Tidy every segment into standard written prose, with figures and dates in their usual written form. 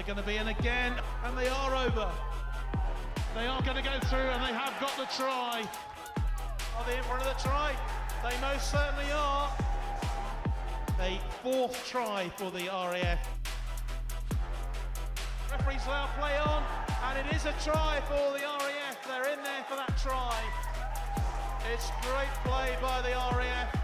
Going to be in again, and they are over. They are going to go through, and they have got the try. Are they in front of the try? They most certainly are. A fourth try for the RAF. Referees allow play on, and it is a try for the RAF. They're in there for that try. It's great play by the RAF.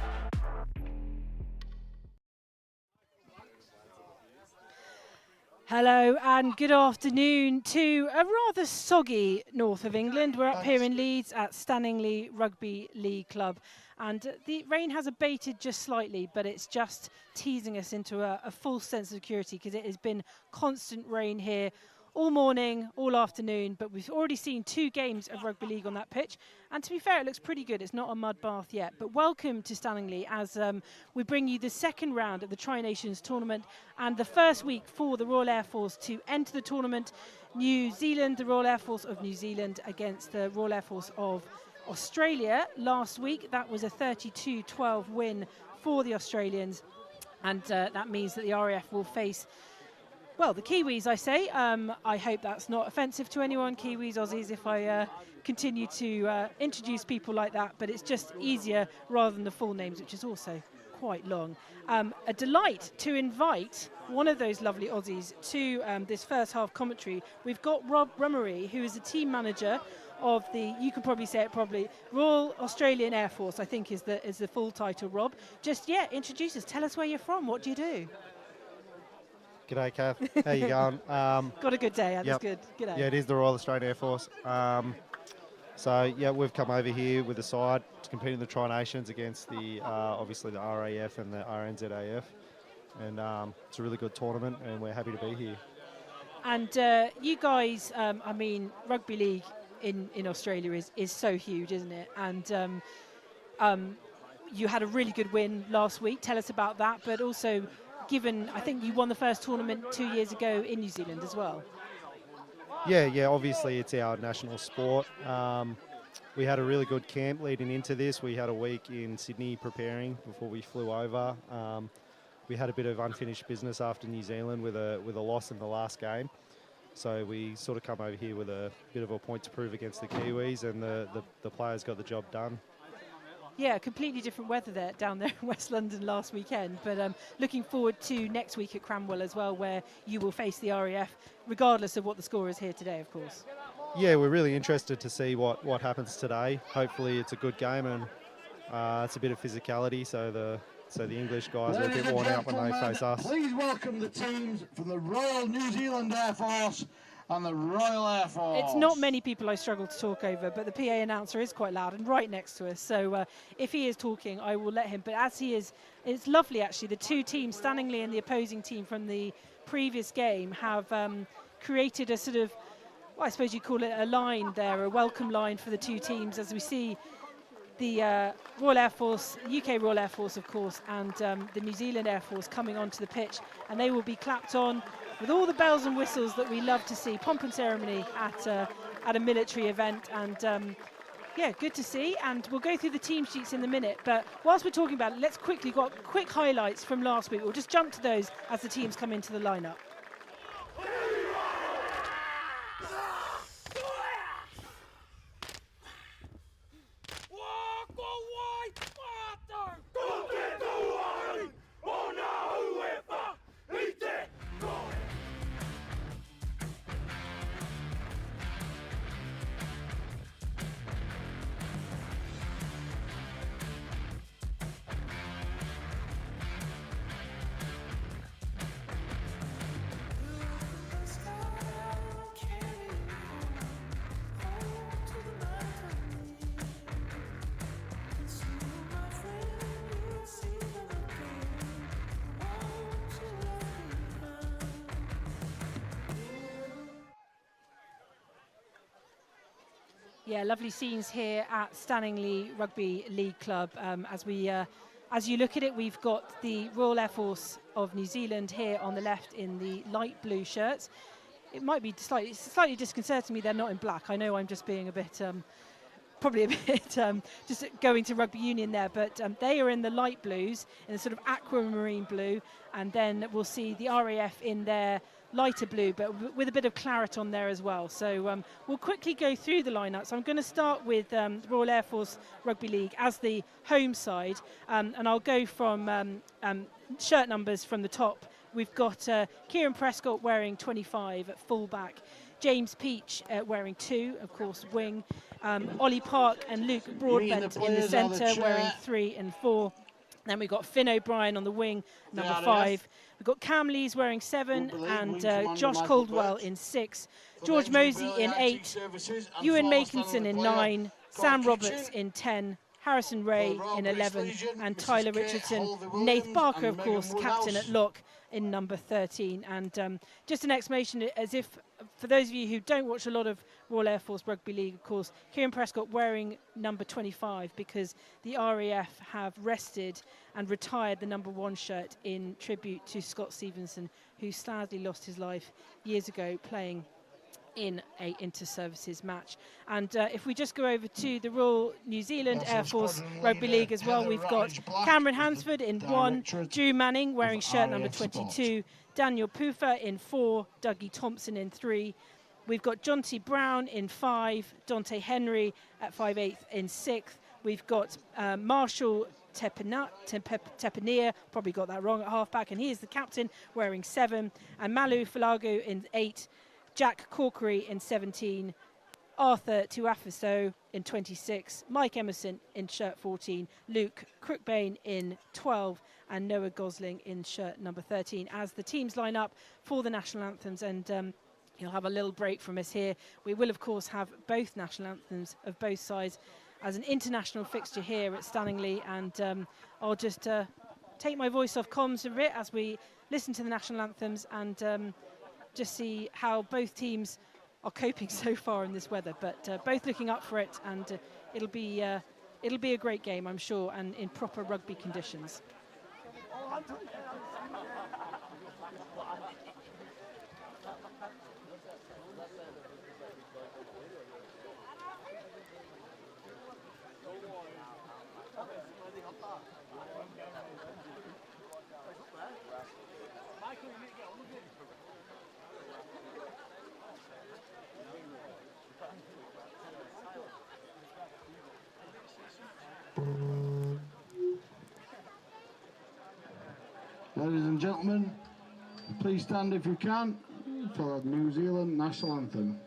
Hello and good afternoon to a rather soggy north of England. We're up here in Leeds at Stanningley Rugby League Club, and the rain has abated just slightly, but it's just teasing us into a false sense of security because it has been constant rain here all morning, all afternoon, but we've already seen 2 games of rugby league on that pitch, and to be fair, it looks pretty good. It's not a mud bath yet, but welcome to Stanningley as we bring you the second round of the Tri-Nations tournament and the first week for the Royal Air Force to enter the tournament. New Zealand, the Royal Air Force of New Zealand against the Royal Air Force of Australia last week. That was a 32-12 win for the Australians, and that means that the RAF will face, well, the Kiwis, I say. I hope that's not offensive to anyone, Kiwis, Aussies, if I continue to introduce people like that, but it's just easier rather than the full names, which is also quite long. A delight to invite one of those lovely Aussies to this first half commentary. We've got Rob Rummery, who is the team manager of the, you can probably say it probably, Royal Australian Air Force, I think is the full title, Rob. Just, yeah, introduce us. Tell us where you're from. What do you do? G'day, Kath. How you going? Got a good day. That's yep. good. G'day. Yeah, it is the Royal Australian Air Force. So yeah, we've come over here with the side to compete in the Tri-Nations against the obviously the RAF and the RNZAF, and it's a really good tournament, and we're happy to be here. And you guys, I mean, rugby league in Australia is so huge, isn't it? And you had a really good win last week. Tell us about that, but also, given, I think you won the first tournament 2 years ago in New Zealand as well. Yeah, obviously it's our national sport. We had a really good camp leading into this. We had a week in Sydney preparing before we flew over. We had a bit of unfinished business after New Zealand with a loss in the last game. So we sort of come over here with a bit of a point to prove against the Kiwis, and the players got the job done. Yeah, completely different weather there down there in West London last weekend, but looking forward to next week at Cranwell as well, where you will face the RAF, regardless of what the score is here today, of course. Yeah, we're really interested to see what happens today. Hopefully it's a good game, and it's a bit of physicality, so the English guys are a bit worn out when they face us. Please welcome the teams from the Royal New Zealand Air Force and the Royal Air Force. It's not many people I struggle to talk over, but the PA announcer is quite loud and right next to us. So if he is talking, I will let him. But as he is, it's lovely actually. The two teams, Stanningley and the opposing team from the previous game, have created a sort of well, I suppose you call it a line there, a welcome line for the two teams, as we see the Royal Air Force, UK Royal Air Force, of course, and the New Zealand Air Force coming onto the pitch, and they will be clapped on with all the bells and whistles that we love to see. Pomp and ceremony at a military event, and yeah, good to see. And we'll go through the team sheets in a minute, but whilst we're talking about it, let's quickly got quick highlights from last week. We'll just jump to those as the teams come into the lineup. Yeah, lovely scenes here at Stanningley Rugby League Club. As you look at it, we've got the Royal Air Force of New Zealand here on the left in the light blue shirts. It might be slightly disconcerting me they're not in black. I know I'm just being a bit, probably a bit just going to rugby union there, but they are in the light blues, in the sort of aquamarine blue, and then we'll see the RAF in their lighter blue, but with a bit of claret on there as well. So we'll quickly go through the lineup. So I'm going to start with the Royal Air Force Rugby League as the home side, and I'll go from shirt numbers from the top. We've got Kieran Prescott wearing 25 at fullback, James Peach wearing 2, of course, wing, Ollie Park and Luke Broadbent in the centre wearing 3 and 4. Then we've got Finn O'Brien on the wing, number 5. We've got Cam Lees wearing 7 and Josh Caldwell in 6. George Mosey in 8. Ewan Makinson in 9. Sam Roberts in 10. Harrison Ray in 11. And Tyler Richardson. Nath Barker, of course, captain at lock in number 13. And just an explanation, as if for those of you who don't watch a lot of Royal Air Force Rugby League, of course, Kieran Prescott wearing number 25 because the RAF have rested and retired the number 1 shirt in tribute to Scott Stevenson, who sadly lost his life years ago playing in a inter-services match. And if we just go over to the Royal New Zealand Air Force Rugby League as well, we've got Cameron Hansford in 1, Drew Manning wearing shirt number 22, Daniel Puffer in 4, Dougie Thompson in 3. We've got Jonty Brown in 5, Dante Henry at 5/8 in 6th. We've got Marshall Tepanier, probably got that wrong, at halfback, and he is the captain wearing 7, and Malu Falago in 8, Jack Corkery in 17, Arthur Tuafiso in 26, Mike Emerson in shirt 14, Luke Crookbane in 12, and Noah Gosling in shirt number 13 as the teams line up for the national anthems. And you'll have a little break from us here. We will, of course, have both national anthems of both sides as an international fixture here at Stanningley, and I'll just take my voice off comms a bit as we listen to the national anthems and just see how both teams are coping so far in this weather, but both looking up for it, and it'll be a great game, I'm sure, and in proper rugby conditions. Ladies and gentlemen, please stand if you can for the New Zealand national anthem.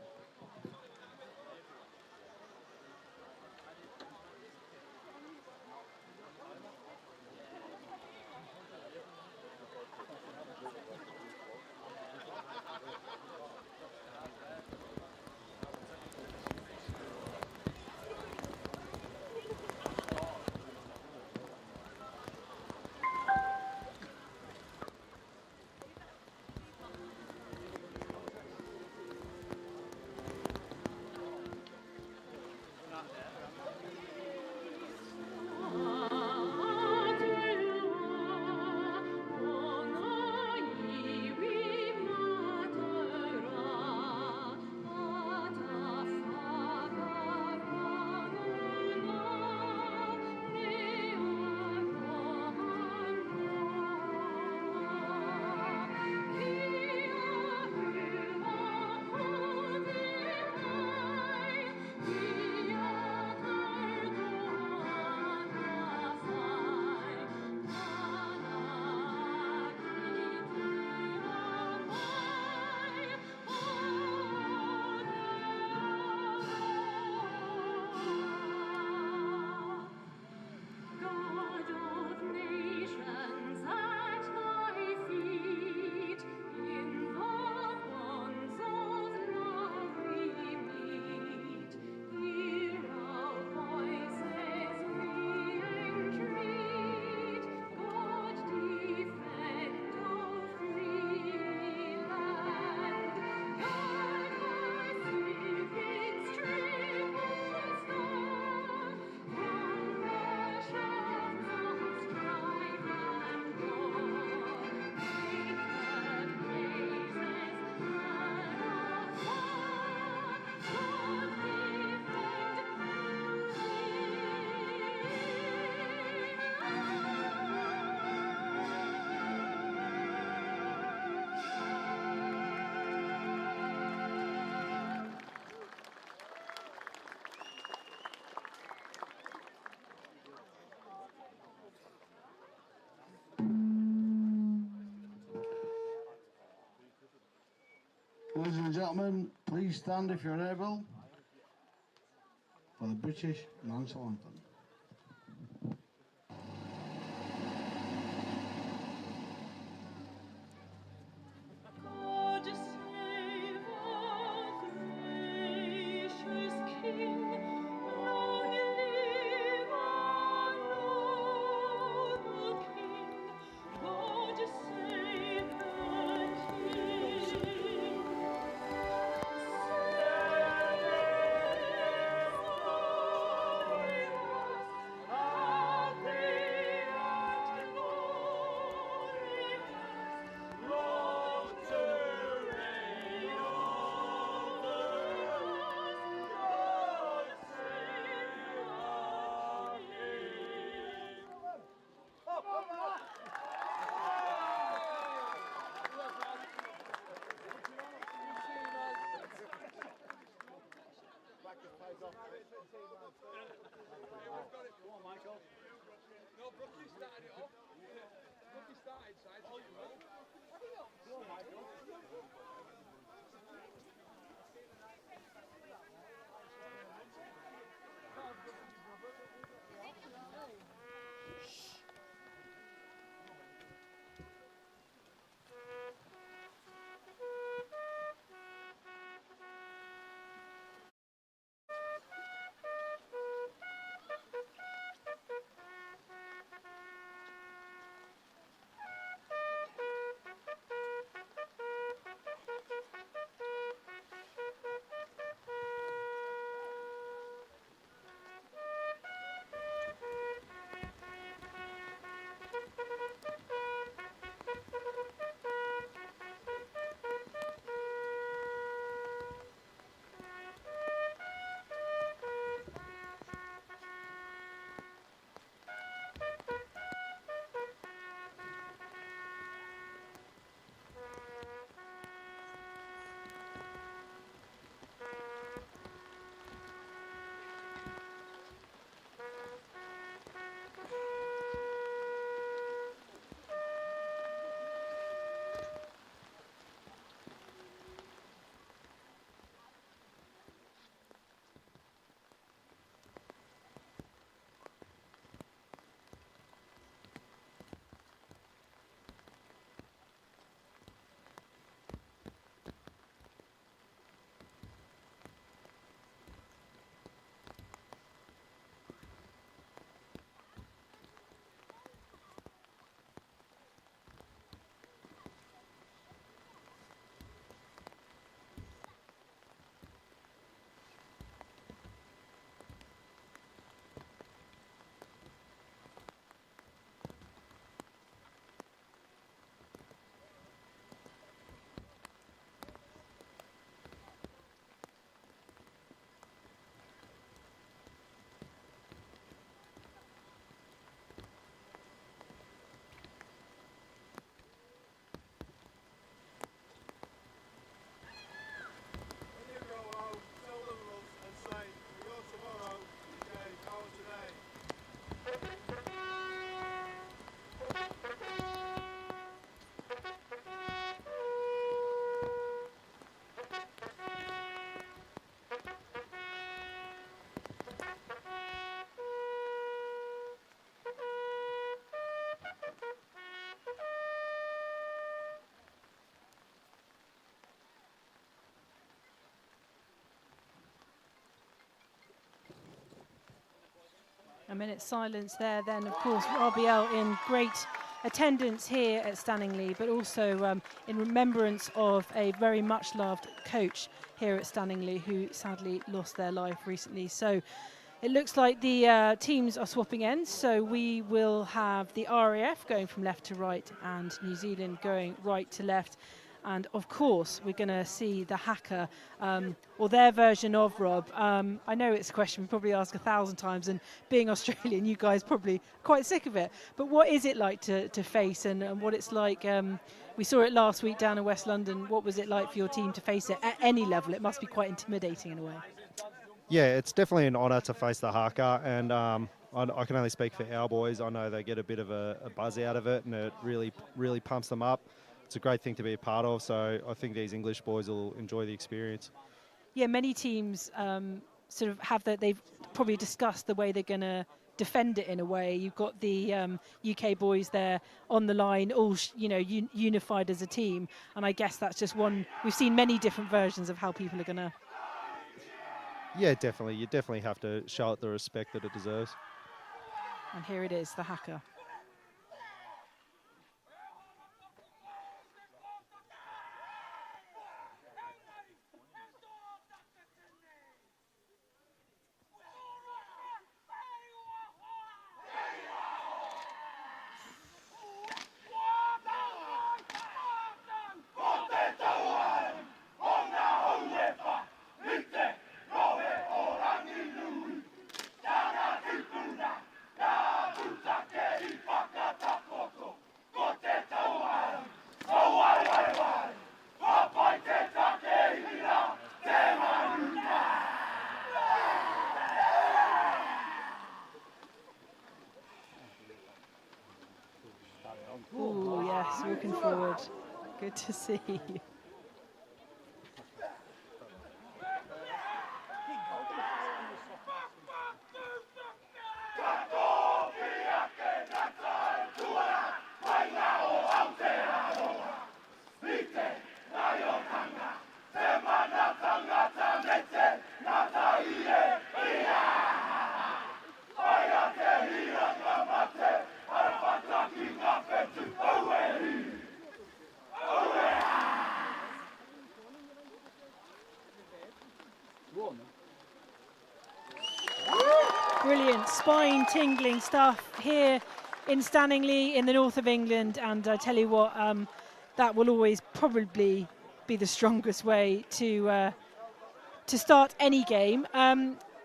Ladies and gentlemen, please stand if you're able for the British national anthem. A minute's silence there. Then, of course, RBL in great attendance here at Stanningley, but also in remembrance of a very much loved coach here at Stanningley who sadly lost their life recently. So it looks like the teams are swapping ends. So we will have the RAF going from left to right and New Zealand going right to left. And of course, we're going to see the haka, or their version of Rob. I know it's a question we probably ask 1,000 times, and being Australian, you guys probably quite sick of it. But what is it like to face and what it's like? We saw it last week down in West London. What was it like for your team to face it at any level? It must be quite intimidating in a way. Yeah, it's definitely an honour to face the haka, and I can only speak for our boys. I know they get a bit of a buzz out of it, and it really pumps them up. it's a great thing to be a part of. So I think these English boys will enjoy the experience. Yeah, many teams sort of have that. They've probably discussed the way they're going to defend it in a way. You've got the UK boys there on the line, all unified as a team, and I guess that's just one. We've seen many different versions of how people are going to. Yeah, definitely. You definitely have to show it the respect that it deserves. And here it is, the haka. Oh yes, walking forward. Good to see. Brilliant, spine-tingling stuff here in Stanningley in the north of England, and I tell you what, that will always probably be the strongest way to start any game.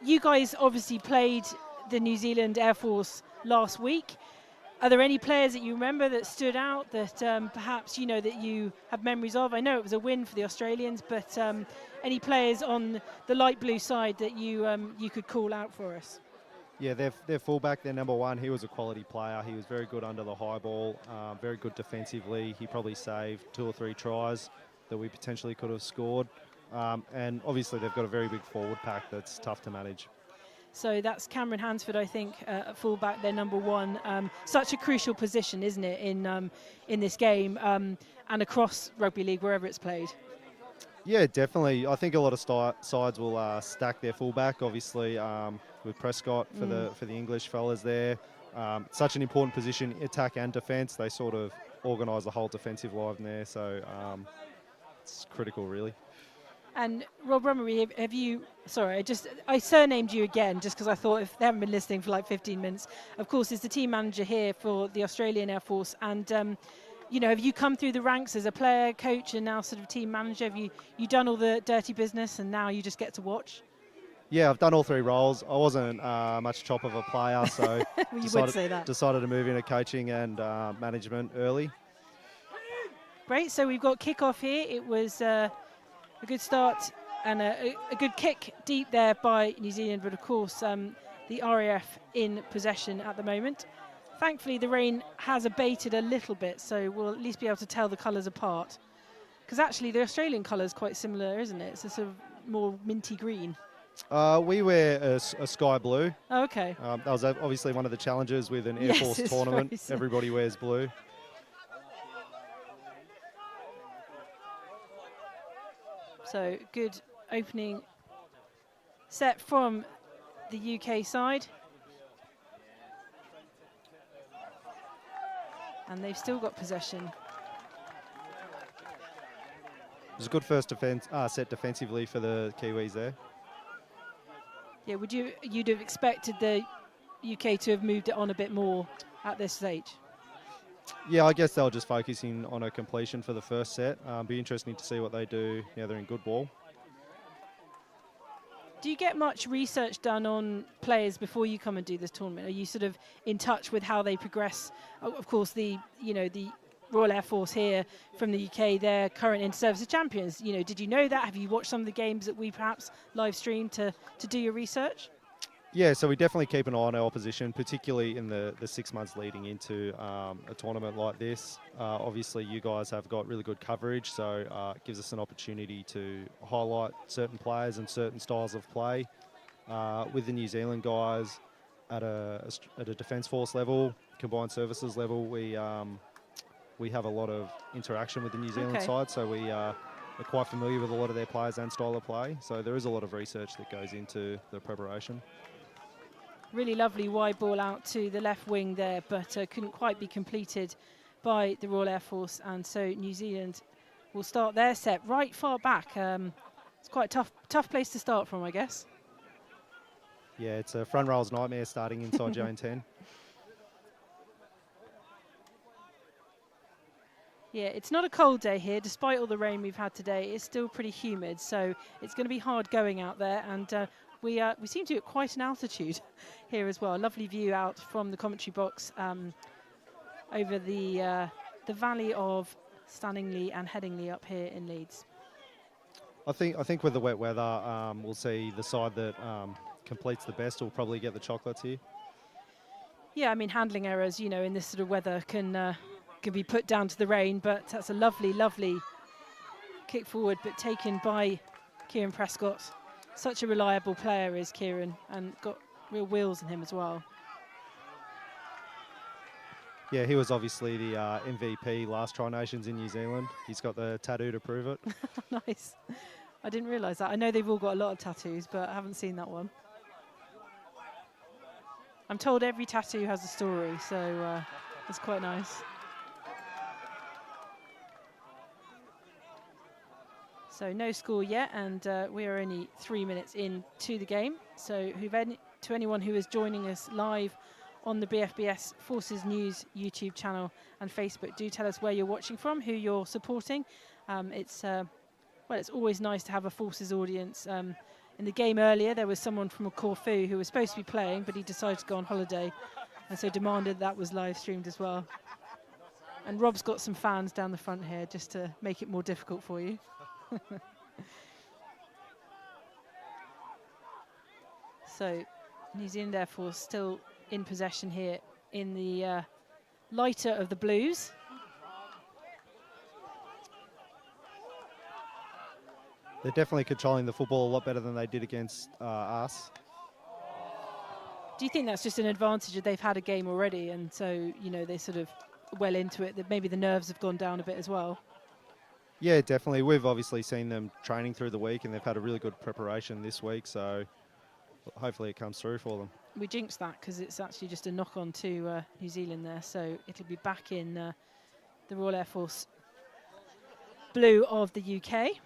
You guys obviously played the New Zealand Air Force last week. Are there any players that you remember that stood out that perhaps that you have memories of? I know it was a win for the Australians, but any players on the light blue side that you could call out for us? Yeah, their fullback, their number one, he was a quality player. He was very good under the high ball, very good defensively. He probably saved 2 or 3 tries that we potentially could have scored. And obviously they've got a very big forward pack that's tough to manage. So that's Cameron Hansford, I think, at fullback, their number one. Such a crucial position, isn't it, in this game and across rugby league, wherever it's played? Yeah, definitely. I think a lot of sides will stack their fullback, obviously, with Prescott for the English fellas there. Such an important position, attack and defence. They sort of organise the whole defensive line there, so it's critical, really. And Rob Rummery, have you? Sorry, I surnamed you again just because I thought if they haven't been listening for like 15 minutes. Of course, is the team manager here for the Australian Air Force, and have you come through the ranks as a player, coach, and now sort of team manager? Have you done all the dirty business, and now you just get to watch? Yeah, I've done all 3 roles. I wasn't much chop of a player, so well, you would say that. Decided to move into coaching and management early. Great. So we've got kick-off here. It was a good start and a good kick deep there by New Zealand, but of course the RAF in possession at the moment. Thankfully the rain has abated a little bit, so we'll at least be able to tell the colours apart, because actually the Australian colour is quite similar, isn't it? It's a sort of more minty green. We wear a sky blue. Oh, okay. That was obviously one of the challenges with an Air Force tournament. Everybody wears blue. So good opening set from the UK side. And they've still got possession. It was a good first set defensively for the Kiwis there. Yeah, you'd have expected the UK to have moved it on a bit more at this stage? Yeah, I guess they were just focusing on a completion for the first set. Be interesting to see what they do now they're in good ball. Do you get much research done on players before you come and do this tournament? Are you sort of in touch with how they progress? Of course, the Royal Air Force here from the UK, they're current inter-service champions. Did you know that? Have you watched some of the games that we perhaps live streamed to do your research? Yeah, so we definitely keep an eye on our opposition, particularly in the 6 months leading into a tournament like this. Obviously, you guys have got really good coverage, so it gives us an opportunity to highlight certain players and certain styles of play. With the New Zealand guys at a defence force level, combined services level, we have a lot of interaction with the New Zealand side, so we are quite familiar with a lot of their players and style of play. So there is a lot of research that goes into the preparation. Really lovely wide ball out to the left wing there, but couldn't quite be completed by the Royal Air Force, and so New Zealand will start their set right far back. It's quite a tough place to start from, I guess. Yeah, it's a front row's nightmare starting inside zone 10. Yeah, it's not a cold day here, despite all the rain we've had today. It's still pretty humid, so it's going to be hard going out there, and we seem to be at quite an altitude here as well. Lovely view out from the commentary box over the valley of Stanningley and Headingley up here in Leeds. I think with the wet weather, we'll see the side that completes the best will probably get the chocolates here. Yeah, I mean, handling errors, you know, in this sort of weather can be put down to the rain, but that's a lovely kick forward, but taken by Kieran Prescott. Such a reliable player is Kieran, and got real wheels in him as well. Yeah, he was obviously the MVP last Tri-Nations in New Zealand. He's got the tattoo to prove it. Nice. I didn't realise that. I know they've all got a lot of tattoos, but I haven't seen that one. I'm told every tattoo has a story, so it's quite nice. So no score yet, and we are only 3 minutes into the game. So to anyone who is joining us live on the BFBS Forces News YouTube channel and Facebook, do tell us where you're watching from, who you're supporting. It's always nice to have a Forces audience. In the game earlier, there was someone from Corfu who was supposed to be playing, but he decided to go on holiday, and so demanded that was live streamed as well. And Rob's got some fans down the front here just to make it more difficult for you. So New Zealand Air Force still in possession here in the lighter of the blues. They're definitely controlling the football a lot better than they did against us. Do you think that's just an advantage that they've had a game already, and so, you know, they're sort of well into it, that maybe the nerves have gone down a bit as well? Yeah, definitely. We've obviously seen them training through the week, and they've had a really good preparation this week, so hopefully it comes through for them. We jinxed that because it's actually just a knock-on to New Zealand there, so it'll be back in the Royal Air Force blue of the UK.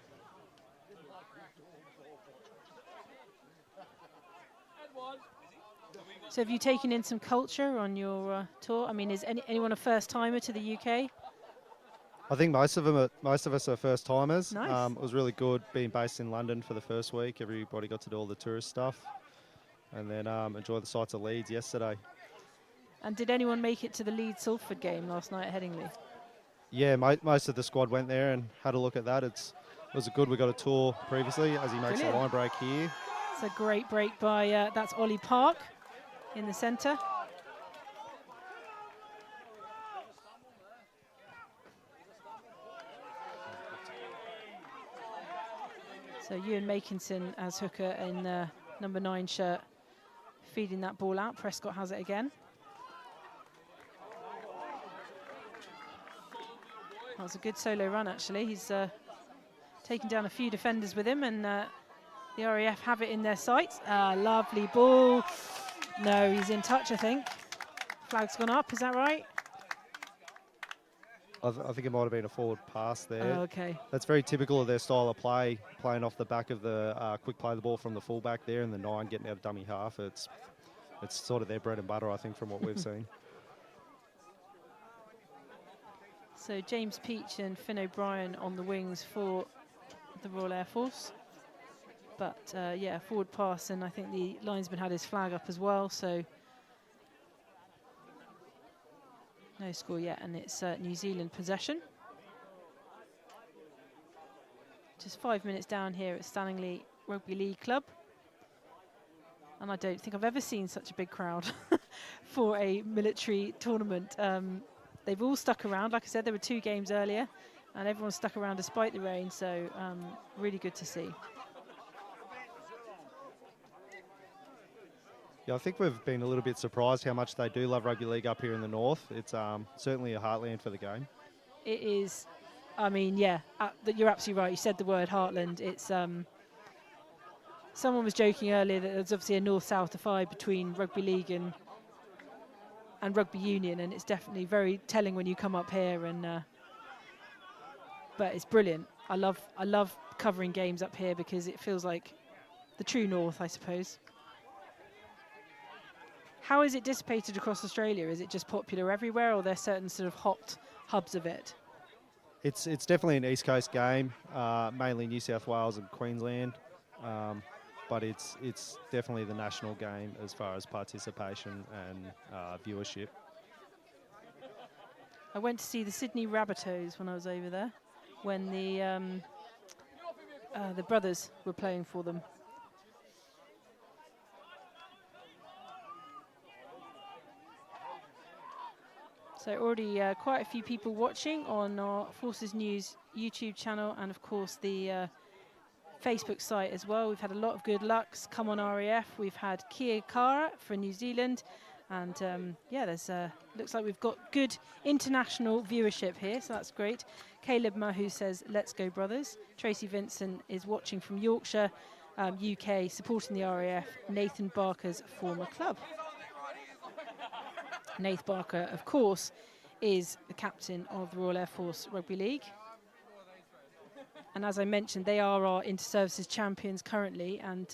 So have you taken in some culture on your tour? I mean, is anyone a first-timer to the UK? I think most of us are first timers. Nice. It was really good being based in London for the first week. Everybody got to do all the tourist stuff, and then enjoy the sights of Leeds yesterday. And did anyone make it to the Leeds-Salford game last night at Headingley? Yeah, most of the squad went there and had a look at that. It was good. We got a tour previously as he makes a line break here. It's a great break by that's Ollie Park in the centre. So Ewan Makinson as hooker in number 9 shirt, feeding that ball out. Prescott has it again. That was a good solo run, actually. He's taken down a few defenders with him, and the RAF have it in their sights. Lovely ball. No, he's in touch, I think. Flag's gone up, is that right? I think it might have been a forward pass there. Oh, okay. That's very typical of their style of play, playing off the back of the quick play the ball from the fullback there, and the 9 getting out of dummy half. It's sort of their bread and butter, I think, from what we've seen. So James Peach and Finn O'Brien on the wings for the Royal Air Force. But yeah, forward pass, and I think the linesman had his flag up as well, so no score yet, and it's New Zealand possession. Just 5 minutes down here at Stanningley Rugby League Club. And I don't think I've ever seen such a big crowd for a military tournament. They've all stuck around. Like I said, there were 2 games earlier, and everyone stuck around despite the rain, so really good to see. Yeah, I think we've been a little bit surprised how much they do love rugby league up here in the north. It's certainly a heartland for the game. It is, I mean, yeah, you're absolutely right. You said the word heartland. It's someone was joking earlier that there's obviously a north-south divide between rugby league and rugby union, and it's definitely very telling when you come up here. And but it's brilliant. I love covering games up here because it feels like the true north, I suppose. How is it dissipated across Australia? Is it just popular everywhere, or are there certain sort of hot hubs of it? It's definitely an East Coast game, mainly New South Wales and Queensland, but it's definitely the national game as far as participation and viewership. I went to see the Sydney Rabbitohs when I was over there, when the brothers were playing for them. So already quite a few people watching on our Forces News YouTube channel, and of course the Facebook site as well. We've had a lot of good lucks come on RAF. We've had Kia Kara for New Zealand, and yeah, there's looks like we've got good international viewership here, so that's great. Caleb Mahu says, "Let's go, brothers." Tracy Vincent is watching from Yorkshire, UK, supporting the RAF, Nathan Barker's former club. Nath Barker, of course, is the captain of the Royal Air Force Rugby League. And as I mentioned, they are our inter-services champions currently, and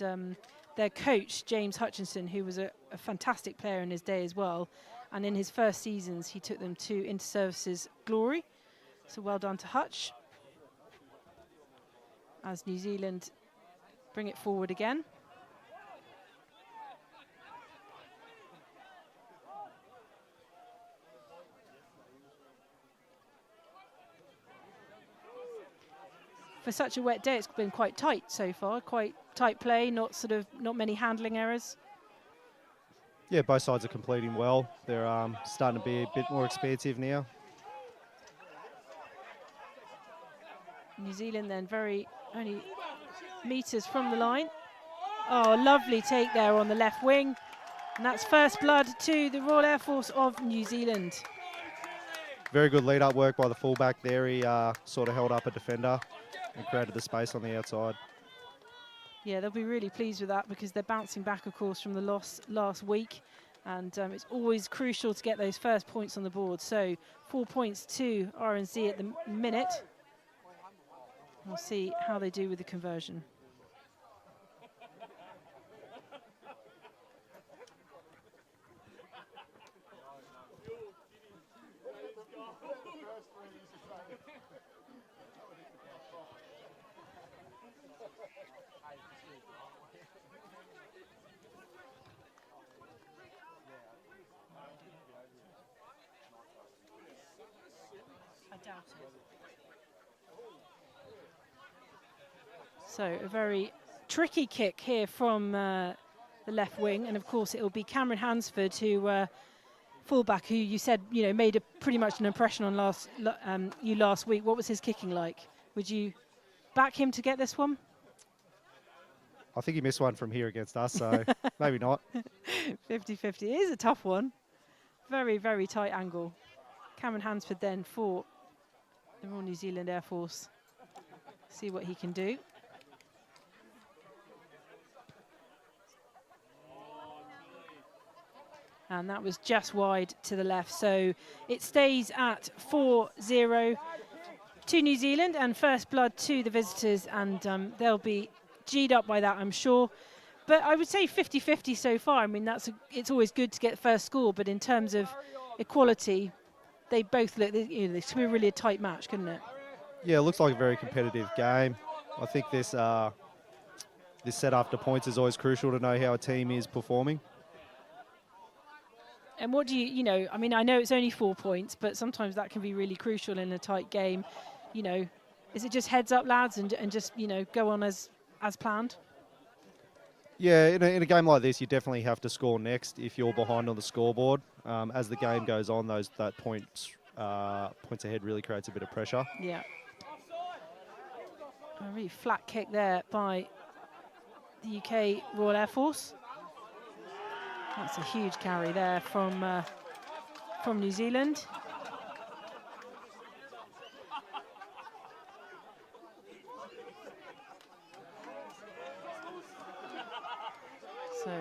their coach, James Hutchinson, who was a fantastic player in his day as well, and in his first seasons, he took them to inter-services glory. So well done to Hutch. As New Zealand bring it forward again. For such a wet day, it's been quite tight so far. Quite tight play, not many handling errors. Yeah, both sides are completing well. They're starting to be a bit more expansive now. New Zealand then only metres from the line. Oh, lovely take there on the left wing. And that's first blood to the Royal Air Force of New Zealand. Very good lead-up work by the fullback there. He sort of held up a defender and created the space on the outside. Yeah, they'll be really pleased with that because they're bouncing back, of course, from the loss last week. And it's always crucial to get those first points on the board. So 4 points to RNZ at the minute. We'll see how they do with the conversion. So a very tricky kick here from the left wing, and of course it will be Cameron Hansford, who fullback, who you said made pretty much an impression on last week. What was his kicking like? Would you back him to get this one? I think he missed one from here against us, so maybe not. 50-50. It is a tough one. Very, very tight angle. Cameron Hansford then for the Royal New Zealand Air Force. See what he can do. And that was just wide to the left. So it stays at 4-0 to New Zealand and first blood to the visitors. And they'll be G'd up by that, I'm sure. But I would say 50-50 so far. I mean, it's always good to get first score. But in terms of equality, they both look, this could be really a tight match, couldn't it? Yeah, it looks like a very competitive game. I think this set after points is always crucial to know how a team is performing. And what do I mean, I know it's only 4 points, but sometimes that can be really crucial in a tight game. Is it just heads up, lads, and just, go on as planned? Yeah, in a game like this, you definitely have to score next if you're behind on the scoreboard. As the game goes on, that points ahead really creates a bit of pressure. Yeah. A really flat kick there by the UK Royal Air Force. That's a huge carry there from New Zealand. So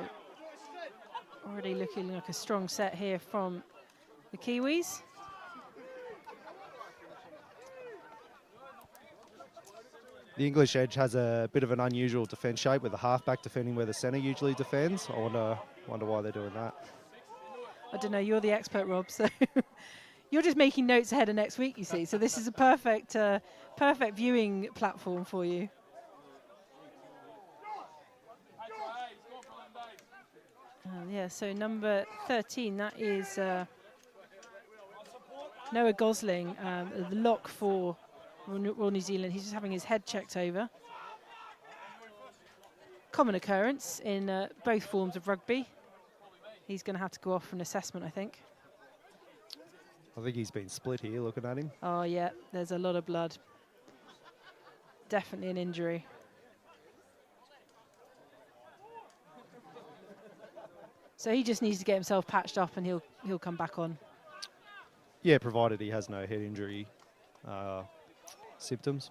already looking like a strong set here from the Kiwis. The English edge has a bit of an unusual defence shape with the halfback defending where the centre usually defends. I wonder why they're doing that. I don't know, you're the expert, Rob, so you're just making notes ahead of next week, you see. So this is a perfect viewing platform for you. Yeah, so number 13, that is Noah Gosling, the lock for Royal New Zealand. He's just having his head checked over. Common occurrence in both forms of rugby. He's going to have to go off for an assessment, I think. I think he's been split here, looking at him. Oh, yeah, there's a lot of blood. Definitely an injury. So he just needs to get himself patched up and he'll come back on. Yeah, provided he has no head injury symptoms.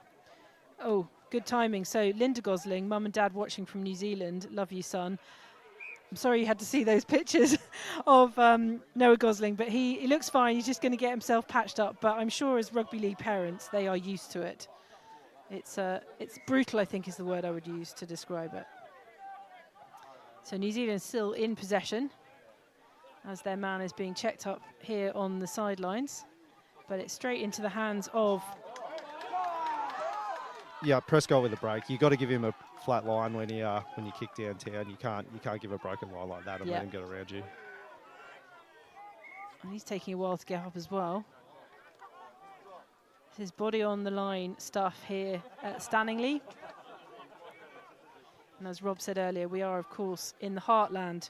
Oh, good timing. So Linda Gosling, mum and dad watching from New Zealand. Love you, son. I'm sorry you had to see those pictures of Noah Gosling, but he looks fine. He's just going to get himself patched up. But I'm sure as rugby league parents, they are used to it. It's brutal, I think, is the word I would use to describe it. So New Zealand still in possession as their man is being checked up here on the sidelines. But it's straight into the hands of... Yeah, Prescott with a break. You got to give him a flat line when you kick downtown. You can't give a broken line like that and let him get around you. And he's taking a while to get up as well. His body on the line stuff here at Stanningley. And as Rob said earlier, we are, of course, in the heartland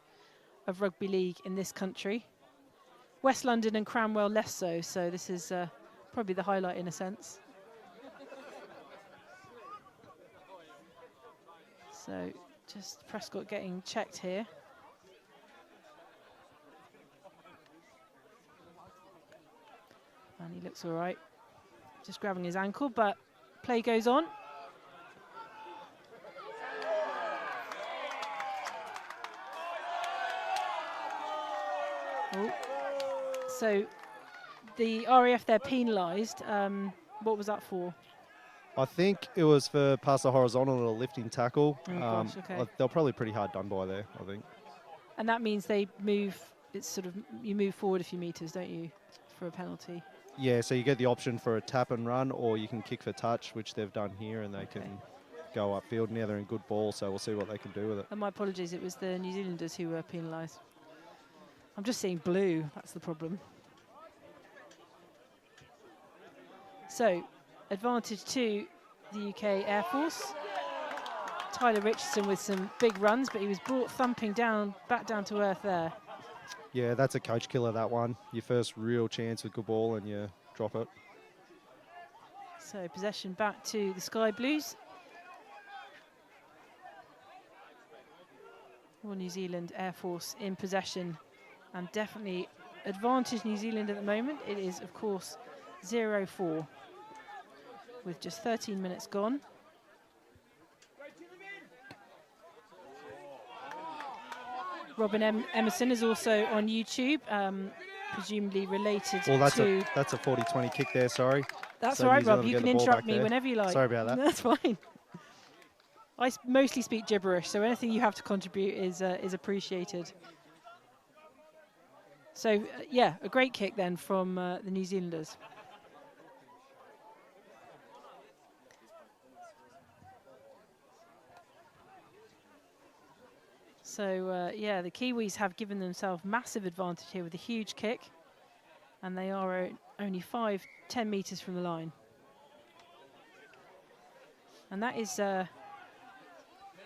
of rugby league in this country. West London and Cranwell less so, so this is probably the highlight in a sense. So just Prescott getting checked here. And he looks all right. Just grabbing his ankle, but play goes on. Oh. So the RAF, they're penalised. What was that for? I think it was for pass the horizontal or a lifting tackle. Oh gosh, okay. They're probably pretty hard done by there, I think. And that means they move, it's sort of, you move forward a few metres, don't you, for a penalty? Yeah, so you get the option for a tap and run, or you can kick for touch, which they've done here, and they can go upfield. Now they're in good ball, so we'll see what they can do with it. And my apologies, it was the New Zealanders who were penalised. I'm just seeing blue, that's the problem. So, advantage to the UK Air Force. Tyler Richardson with some big runs, but he was brought thumping down, back down to earth there. Yeah, that's a coach killer, that one. Your first real chance with good ball and you drop it. So possession back to the Sky Blues. Or New Zealand Air Force in possession, and definitely advantage New Zealand at the moment. It is, of course, 0-4 with just 13 minutes gone. Robin Emerson is also on YouTube, presumably related well, that's to... that's a 40-20 kick there, sorry. That's so all right, Rob. You can interrupt me there. whenever you like. Sorry about that. That's fine. I mostly speak gibberish, so anything you have to contribute is appreciated. So, yeah, a great kick then from the New Zealanders. So, yeah, the Kiwis have given themselves massive advantage here with a huge kick. And they are only 5-10 metres from the line. And that is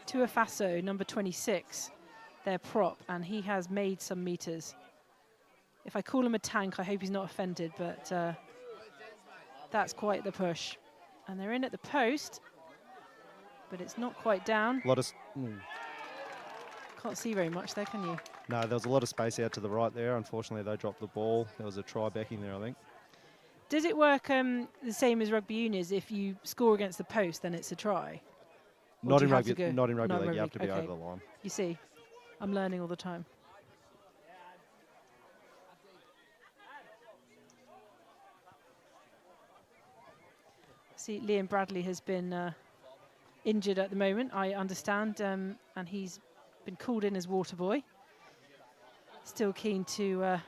Tuafaso, number 26, their prop, and he has made some meters. If I call him a tank, I hope he's not offended, but that's quite the push. And they're in at the post, but it's not quite down. A lot of Can't see very much there, can you? No, there was a lot of space out to the right there. Unfortunately, they dropped the ball. There was a try backing there, I think. Does it work the same as rugby unions? If you score against the post, then it's a try? Not in rugby league. You have to be okay. over the line. You see, I'm learning all the time. See, Liam Bradley has been injured at the moment, I understand, and he's been called in as water boy. Still keen to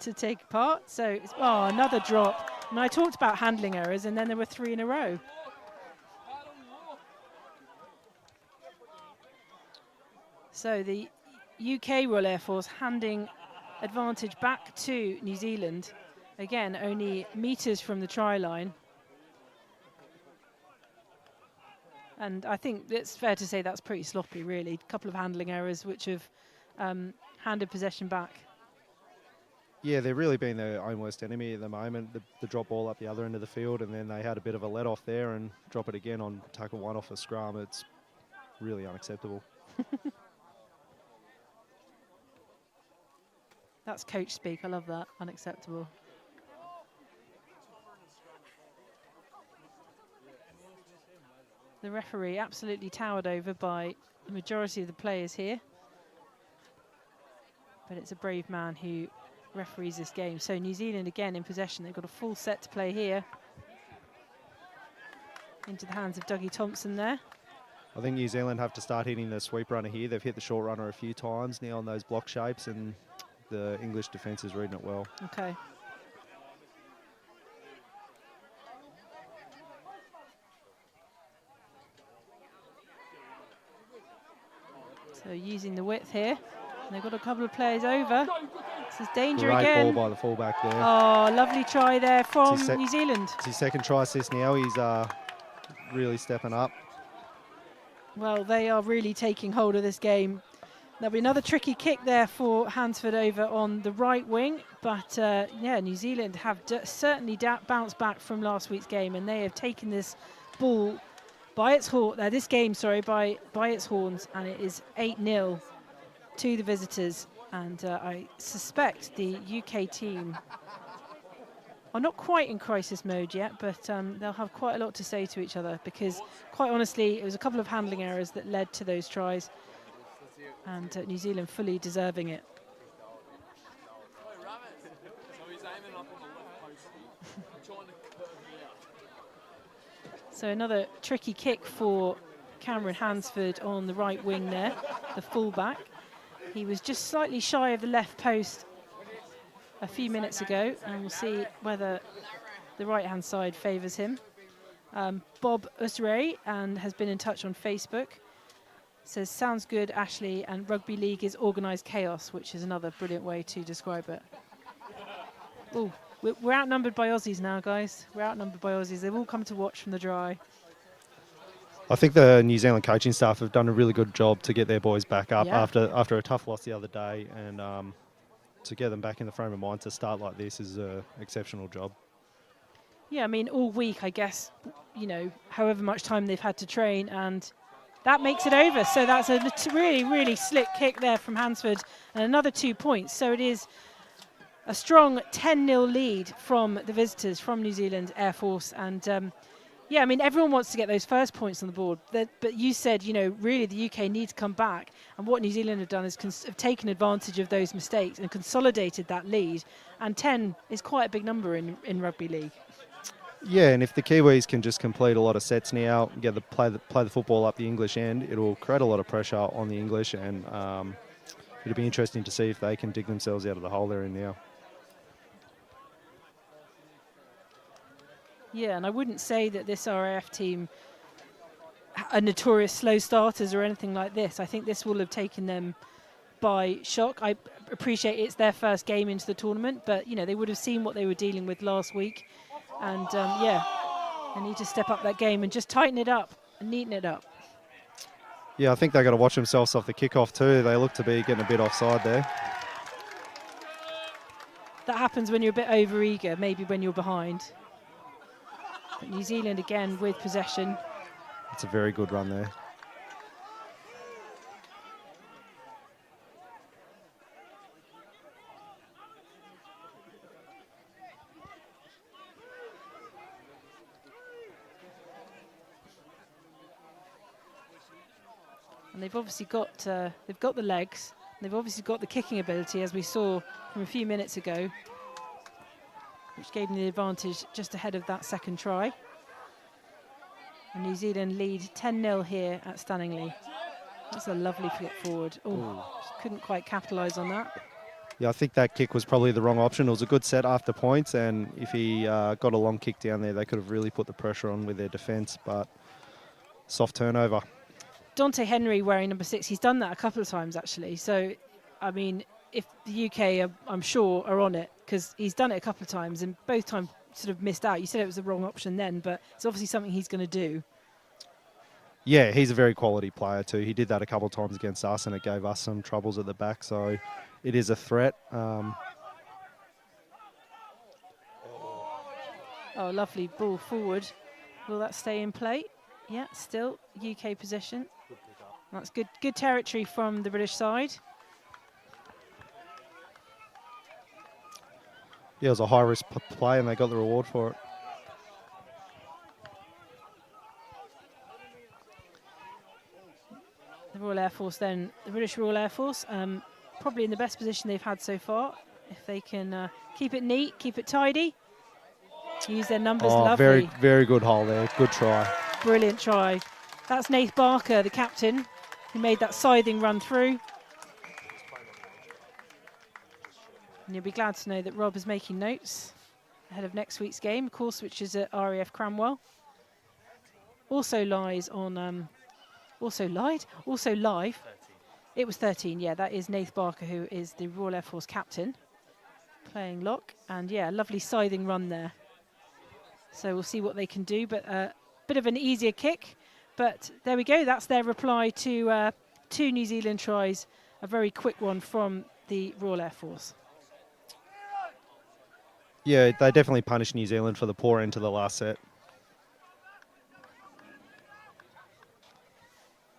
to take part. So, it's, oh, another drop. And I talked about handling errors, and then there were 3 in a row. So the UK Royal Air Force handing advantage back to New Zealand. Again, only meters from the try line. And I think it's fair to say that's pretty sloppy, really. A couple of handling errors which have handed possession back. Yeah, they're really been their own worst enemy at the moment. The drop ball up the other end of the field, and then they had a bit of a let off there and drop it again on tackle 1 off a scrum. It's really unacceptable. That's coach speak. I love that. Unacceptable. The referee absolutely towered over by the majority of the players here. But it's a brave man who referees this game. So New Zealand again in possession. They've got a full set to play here. Into the hands of Dougie Thompson there. I think New Zealand have to start hitting the sweep runner here. They've hit the short runner a few times now on those block shapes, and the English defence is reading it well. Okay. So using the width here. And they've got a couple of players over. This is danger Great again. ball by the fullback there. Oh, lovely try there from New Zealand. It's his second try assist now. He's really stepping up. Well, they are really taking hold of this game. There'll be another tricky kick there for Hansford over on the right wing. But, yeah, New Zealand have certainly bounced back from last week's game, and they have taken this ball by its this game, sorry, by its horns, and it is 8-0 to the visitors. And I suspect the UK team are not quite in crisis mode yet, but they'll have quite a lot to say to each other, because, quite honestly, it was a couple of handling errors that led to those tries. And New Zealand fully deserving it. So another tricky kick for Cameron Hansford on the right wing there, the fullback. He was just slightly shy of the left post a few minutes ago, and we'll see whether the right-hand side favours him. Bob Usray has been in touch on Facebook. Says, sounds good, Ashley, and rugby league is organised chaos, which is another brilliant way to describe it. Oh, we're outnumbered by Aussies now, guys. We're outnumbered by Aussies. They've all come to watch from the dry. I think the New Zealand coaching staff have done a really good job to get their boys back up after a tough loss the other day, and to get them back in the frame of mind to start like this is an exceptional job. Yeah, I mean, all week, I guess, you know, however much time they've had to train, and that makes it over. So that's a really, really slick kick there from Hansford, and another 2 points. So it is a strong 10-0 lead from the visitors, from New Zealand Air Force. And yeah, I mean, everyone wants to get those first points on the board. But you said, you know, really the UK need to come back. And what New Zealand have done is have taken advantage of those mistakes and consolidated that lead. And 10 is quite a big number in rugby league. Yeah, and if the Kiwis can just complete a lot of sets now, get play the football up the English end, it'll create a lot of pressure on the English, and it'll be interesting to see if they can dig themselves out of the hole they're in now. Yeah, and I wouldn't say that this RAF team are notorious slow starters or anything like this. I think this will have taken them by shock. I appreciate it's their first game into the tournament, but you know, they would have seen what they were dealing with last week. And yeah, they need to step up that game and just tighten it up and neaten it up. Yeah, I think they got to watch themselves off the kickoff too. They look to be getting a bit offside there. That happens when you're a bit over-eager, maybe when you're behind. But New Zealand again with possession. It's a very good run there. And they've obviously got the legs. They've obviously got the kicking ability, as we saw from a few minutes ago, which gave them the advantage just ahead of that second try. And New Zealand lead 10-0 here at Stanningley. That's a lovely flick forward. Oh, couldn't quite capitalise on that. Yeah, I think that kick was probably the wrong option. It was a good set after points, and if he got a long kick down there, they could have really put the pressure on with their defence, but soft turnover. Dante Henry wearing number 6, he's done that a couple of times actually. So, I mean, if the UK, I'm sure, are on it, because he's done it a couple of times and both times sort of missed out. You said it was the wrong option then, but it's obviously something he's going to do. Yeah, he's a very quality player too. He did that a couple of times against us and it gave us some troubles at the back, so it is a threat. Oh, lovely ball forward. Will that stay in play? Yeah, still UK possession. That's good territory from the British side. Yeah, it was a high-risk play and they got the reward for it. The Royal Air Force then, the British Royal Air Force, probably in the best position they've had so far. If they can keep it neat, keep it tidy, use their numbers, lovely. Very, very good hole there. Good try. Brilliant try. That's Nath Barker, the captain, who made that scything run through. And you'll be glad to know that Rob is making notes ahead of next week's game, of course, which is at RAF Cranwell. Also lies on, also live. It was 13, yeah, that is Nath Barker, who is the Royal Air Force captain, playing lock. And yeah, lovely scything run there. So we'll see what they can do, but bit of an easier kick. But there we go, that's their reply to 2 New Zealand tries. A very quick one from the Royal Air Force. Yeah, they definitely punished New Zealand for the poor end to the last set.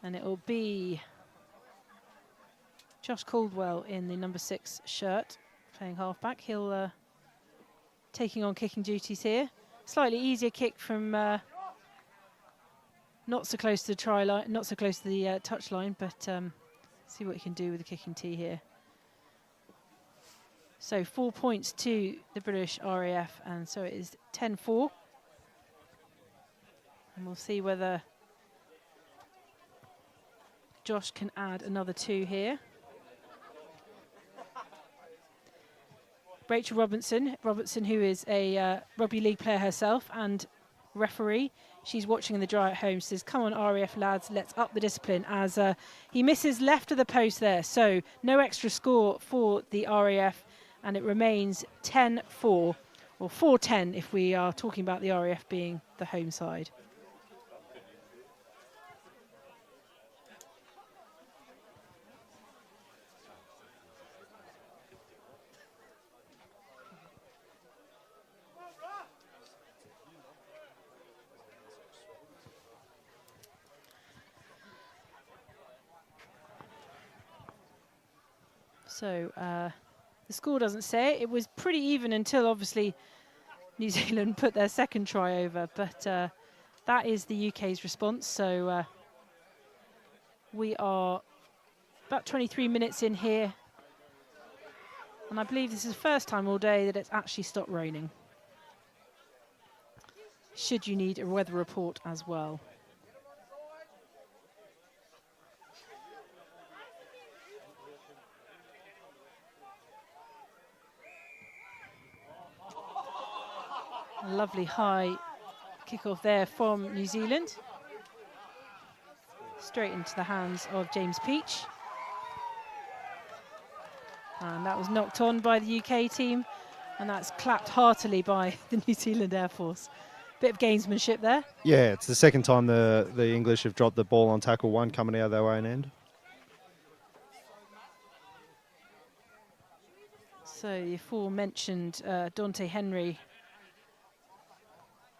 And it will be Josh Caldwell in the number 6 shirt, playing halfback. He'll taking on kicking duties here. Slightly easier kick from not so close to the try line, not so close to the touch line, but see what he can do with the kicking tee here. So 4 points to the British RAF, and so it is 10-4. And we'll see whether Josh can add another 2 here. Rachel Robertson, who is a rugby league player herself and referee. She's watching in the dry at home. Says, come on, RAF lads, let's up the discipline, as he misses left of the post there. So no extra score for the RAF, and it remains 10-4, or 4-10 if we are talking about the RAF being the home side. So the score doesn't say it. It was pretty even until obviously New Zealand put their second try over, but that is the UK's response. So we are about 23 minutes in here, and I believe this is the first time all day that it's actually stopped raining. Should you need a weather report as well. A lovely high kick-off there from New Zealand. Straight into the hands of James Peach. And that was knocked on by the UK team, and that's clapped heartily by the New Zealand Air Force. Bit of gamesmanship there. Yeah, it's the second time the English have dropped the ball on tackle 1 coming out of their own end. So the aforementioned Dante Henry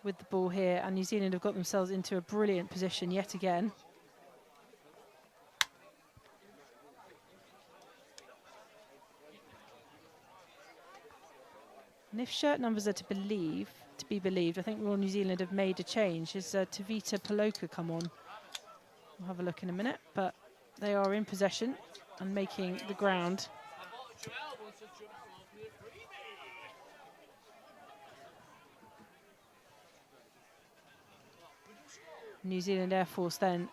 with the ball here, and New Zealand have got themselves into a brilliant position yet again. And if shirt numbers are to be believed, I think Royal New Zealand have made a change. Has Tavita Paloka come on? We'll have a look in a minute, but they are in possession and making the ground. New Zealand Air Force then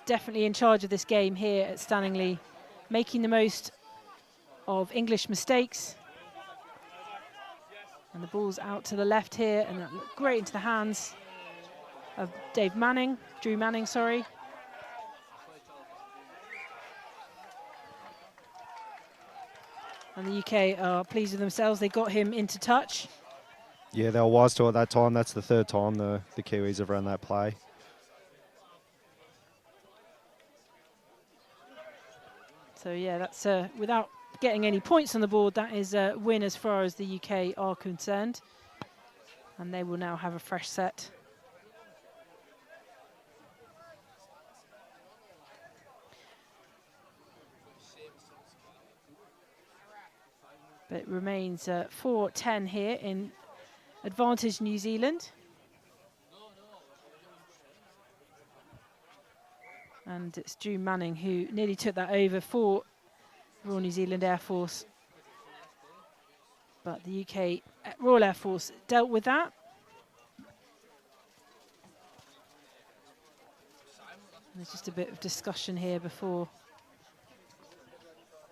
definitely in charge of this game here at Stanningley, making the most of English mistakes. And the ball's out to the left here, and that looked great into the hands of Drew Manning, sorry. And the UK are pleased with themselves. They got him into touch. Yeah, they were wise to at that time. That's the 3rd time the Kiwis have run that play. So yeah, that's without getting any points on the board, that is a win as far as the UK are concerned. And they will now have a fresh set. But it remains 4-10 here in advantage New Zealand. And it's Drew Manning who nearly took that over for Royal New Zealand Air Force. But the UK Royal Air Force dealt with that. There's just a bit of discussion here before.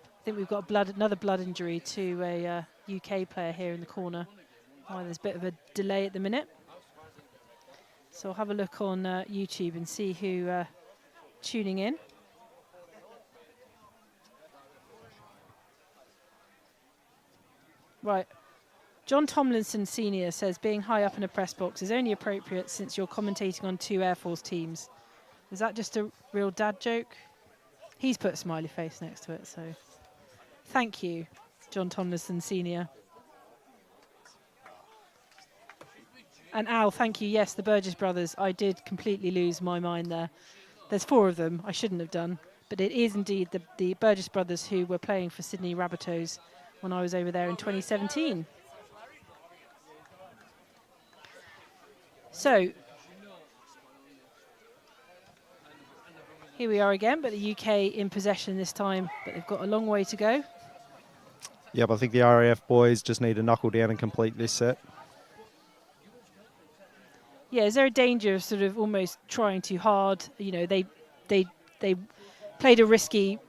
I think we've got another blood injury to a UK player here in the corner. Oh, there's a bit of a delay at the minute. So I'll have a look on YouTube and see who tuning in. Right. John Tomlinson Sr. says being high up in a press box is only appropriate since you're commentating on 2 Air Force teams. Is that just a real dad joke? He's put a smiley face next to it, so thank you, John Tomlinson Sr. And Al, thank you. Yes, the Burgess brothers. I did completely lose my mind there. There's 4 of them. I shouldn't have done. But it is indeed the Burgess brothers who were playing for Sydney Rabbitohs when I was over there in 2017. So, here we are again, but the UK in possession this time, but they've got a long way to go. Yep, I think the RAF boys just need to knuckle down and complete this set. Yeah, is there a danger of sort of almost trying too hard? You know, they played a risky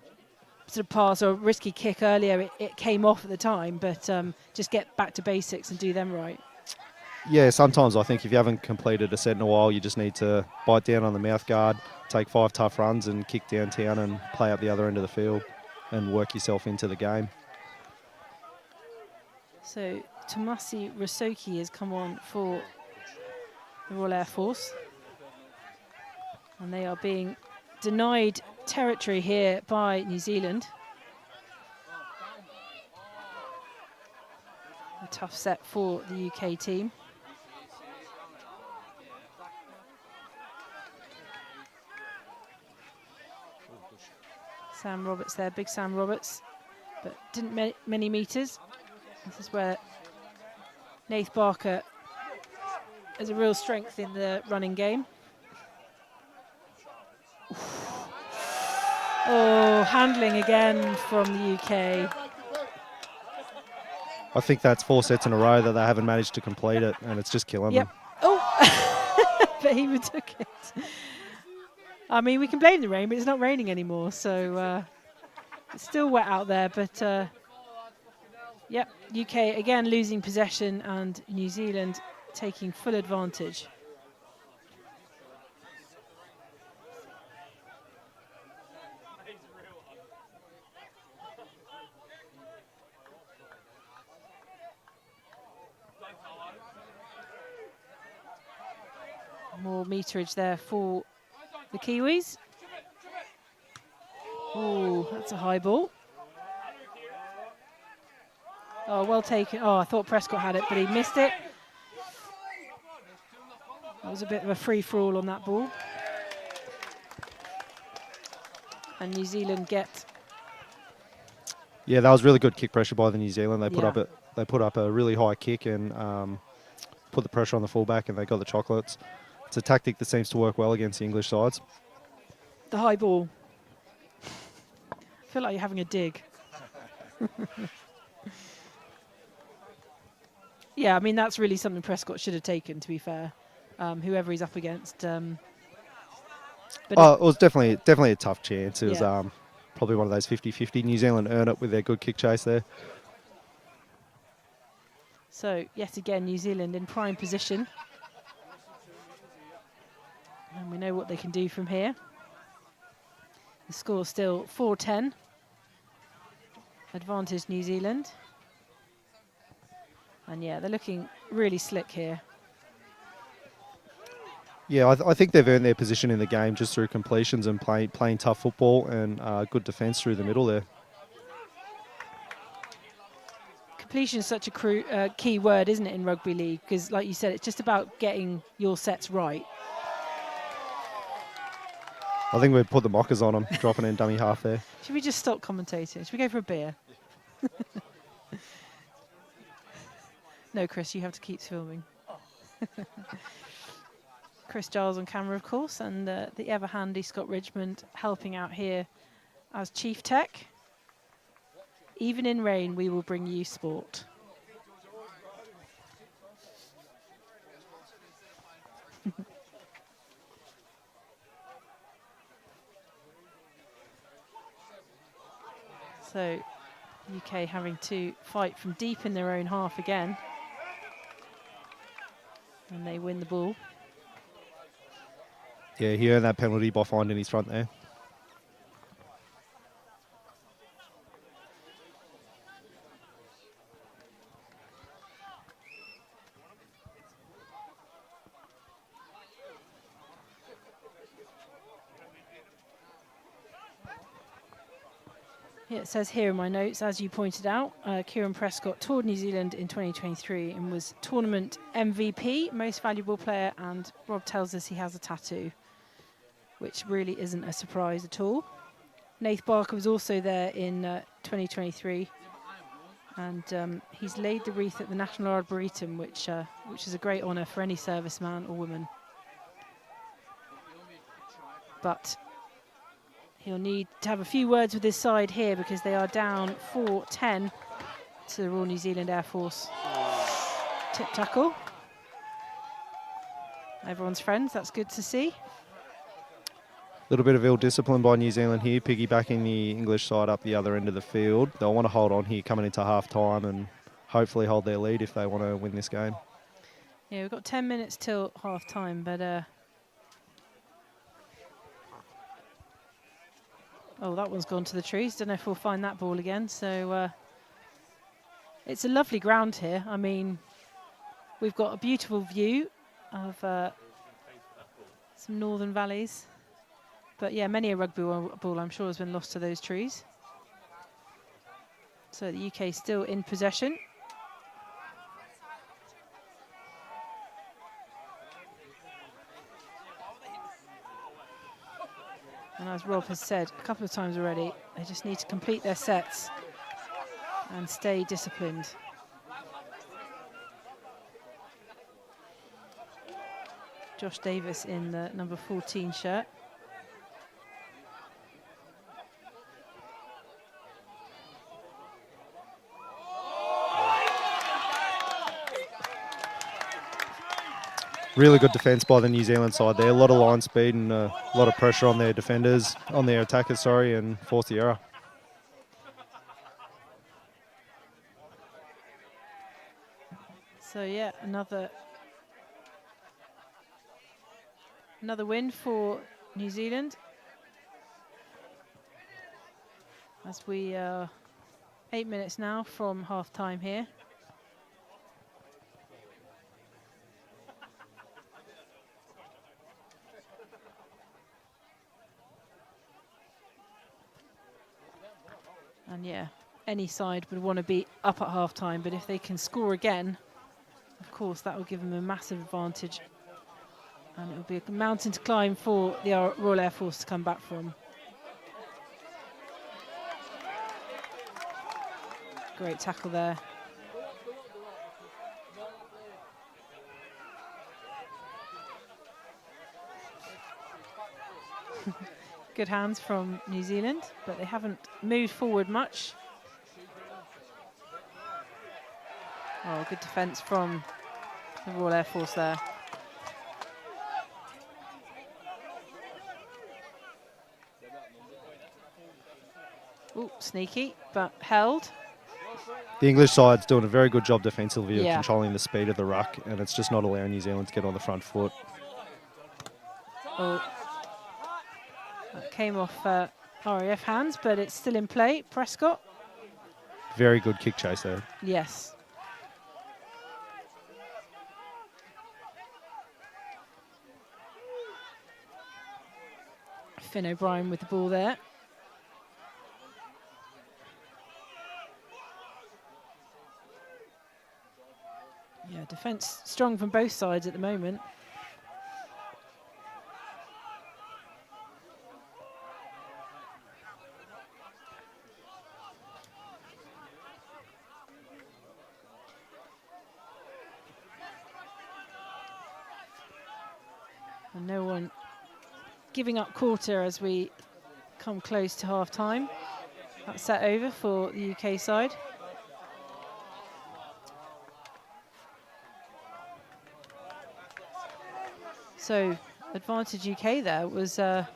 sort of pass or risky kick earlier. It came off at the time, but just get back to basics and do them right. Yeah, sometimes I think if you haven't completed a set in a while, you just need to bite down on the mouth guard, take 5 tough runs and kick downtown and play up the other end of the field and work yourself into the game. So Tomasi Rosoki has come on for the Royal Air Force. And they are being denied territory here by New Zealand. A tough set for the UK team. Sam Roberts there, big Sam Roberts, but didn't many metres. This is where Nath Barker has a real strength in the running game. Oh, handling again from the UK. I think that's 4 sets in a row that they haven't managed to complete it, and it's just killing them. Oh, but he took it. I mean, we can blame the rain, but it's not raining anymore, so it's still wet out there. But yep, UK again losing possession, and New Zealand taking full advantage. More meterage there for the Kiwis. Oh, that's a high ball. Oh, well taken. Oh, I thought Prescott had it, but he missed it. That was a bit of a free-for-all on that ball. And New Zealand get... Yeah, that was really good kick pressure by the New Zealand. They Yeah. put up a really high kick and put the pressure on the fullback, and they got the chocolates. It's a tactic that seems to work well against the English sides. The high ball. I feel like you're having a dig. Yeah, I mean, that's really something Prescott should have taken, to be fair, whoever he's up against. But it was definitely a tough chance. It was Yeah. probably one of those 50-50. New Zealand earned it with their good kick chase there. So, yet again, New Zealand in prime position. And we know what they can do from here. The score's still 4-10. Advantage New Zealand. And yeah, they're looking really slick here. Yeah, I think they've earned their position in the game just through completions and playing tough football and good defence through the middle there. Completion is such a key word, isn't it, in rugby league? Because, like you said, it's just about getting your sets right. I think we've put the mockers on them, dropping in dummy half there. Should we just stop commentating? Should we go for a beer? No, Chris, you have to keep filming. Chris Giles on camera, of course, and the ever-handy Scott Richmond helping out here as Chief Tech. Even in rain, we will bring you sport. So, UK having to fight from deep in their own half again. And they win the ball. Yeah, he earned that penalty by finding his front there. Yeah, it says here in my notes, as you pointed out, Kieran Prescott toured New Zealand in 2023 and was tournament MVP, most valuable player, and Rob tells us he has a tattoo, which really isn't a surprise at all. Nath Barker was also there in 2023, and he's laid the wreath at the National Arboretum, which is a great honour for any serviceman or woman. But he'll need to have a few words with his side here because they are down 4-10 to the Royal New Zealand Air Force. Tip tackle. Everyone's friends, that's good to see. Little bit of ill discipline by New Zealand here, piggybacking the English side up the other end of the field. They'll want to hold on here coming into half time and hopefully hold their lead if they want to win this game. Yeah, we've got 10 minutes till half time, but oh, that one's gone to the trees. Don't know if we'll find that ball again. So it's a lovely ground here. I mean, we've got a beautiful view of some northern valleys. But yeah, many a rugby ball, I'm sure, has been lost to those trees. So the UK still in possession. And as Rob has said a couple of times already, they just need to complete their sets and stay disciplined. Josh Davis in the number 14 shirt. Really good defence by the New Zealand side there. A lot of line speed and a lot of pressure on their defenders, on their attackers, sorry, and force the error. So yeah, another win for New Zealand. As we are 8 minutes now from half time here. And yeah, any side would want to be up at half-time, but if they can score again, of course, that will give them a massive advantage. And it will be a mountain to climb for the Royal Air Force to come back from. Great tackle there. Good hands from New Zealand, but they haven't moved forward much. Oh, good defence from the Royal Air Force there. Ooh, sneaky, but held. The English side's doing a very good job defensively of Yeah. controlling the speed of the ruck, and it's just not allowing New Zealand to get on the front foot. Oh, that came off RAF hands, but it's still in play. Prescott. Very good kick chase there. Yes. Finn O'Brien with the ball there. Yeah, defence strong from both sides at the moment. And no one giving up quarter as we come close to half-time. That's set over for the UK side. So, advantage UK there was, what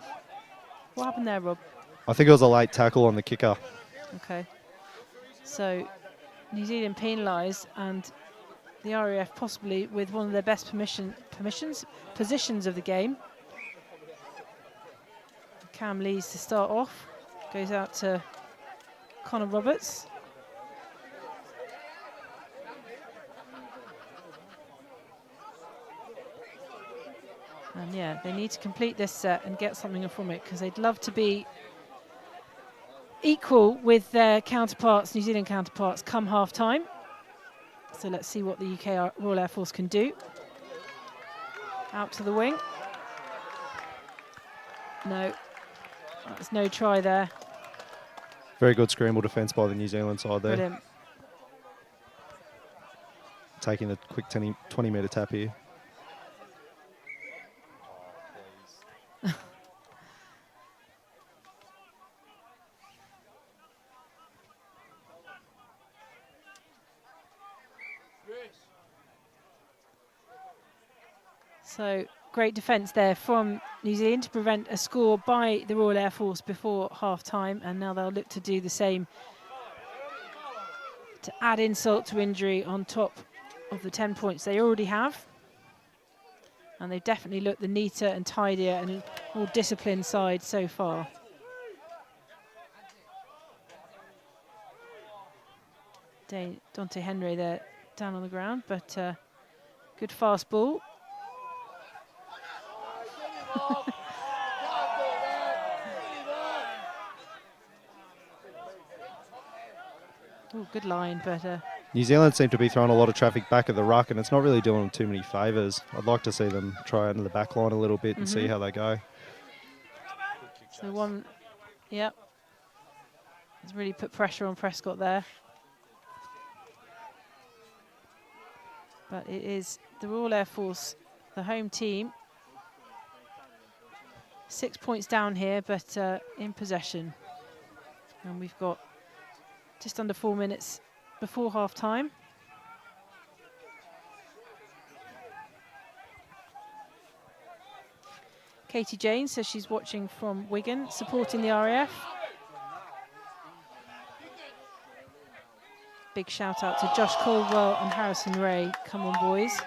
happened there, Rob? I think it was a late tackle on the kicker. Okay. So, New Zealand penalised, and the RAF possibly with one of their best positions of the game. Cam Lees to start off, goes out to Connor Roberts. And yeah, they need to complete this set and get something from it, because they'd love to be equal with their counterparts, New Zealand counterparts, come half-time. So let's see what the UK Royal Air Force can do. Out to the wing. No, that's no try there. Very good scramble defence by the New Zealand side there. Brilliant. Taking the quick 20-metre tap here. So great defence there from New Zealand to prevent a score by the Royal Air Force before half-time, and now they'll look to do the same to add insult to injury on top of the 10 points they already have. And they've definitely looked the neater and tidier and more disciplined side so far. Dante Henry there down on the ground, but good fast ball. Oh, good line, but New Zealand seem to be throwing a lot of traffic back at the ruck, and it's not really doing them too many favours. I'd like to see them try under the back line a little bit and see how they go. So one, yep, has really put pressure on Prescott there. But it is the Royal Air Force, the home team. 6 points down here, but in possession. And we've got just under 4 minutes before half-time. Katie Jane says she's watching from Wigan, supporting the RAF. Big shout out to Josh Caldwell and Harrison Ray. Come on, boys.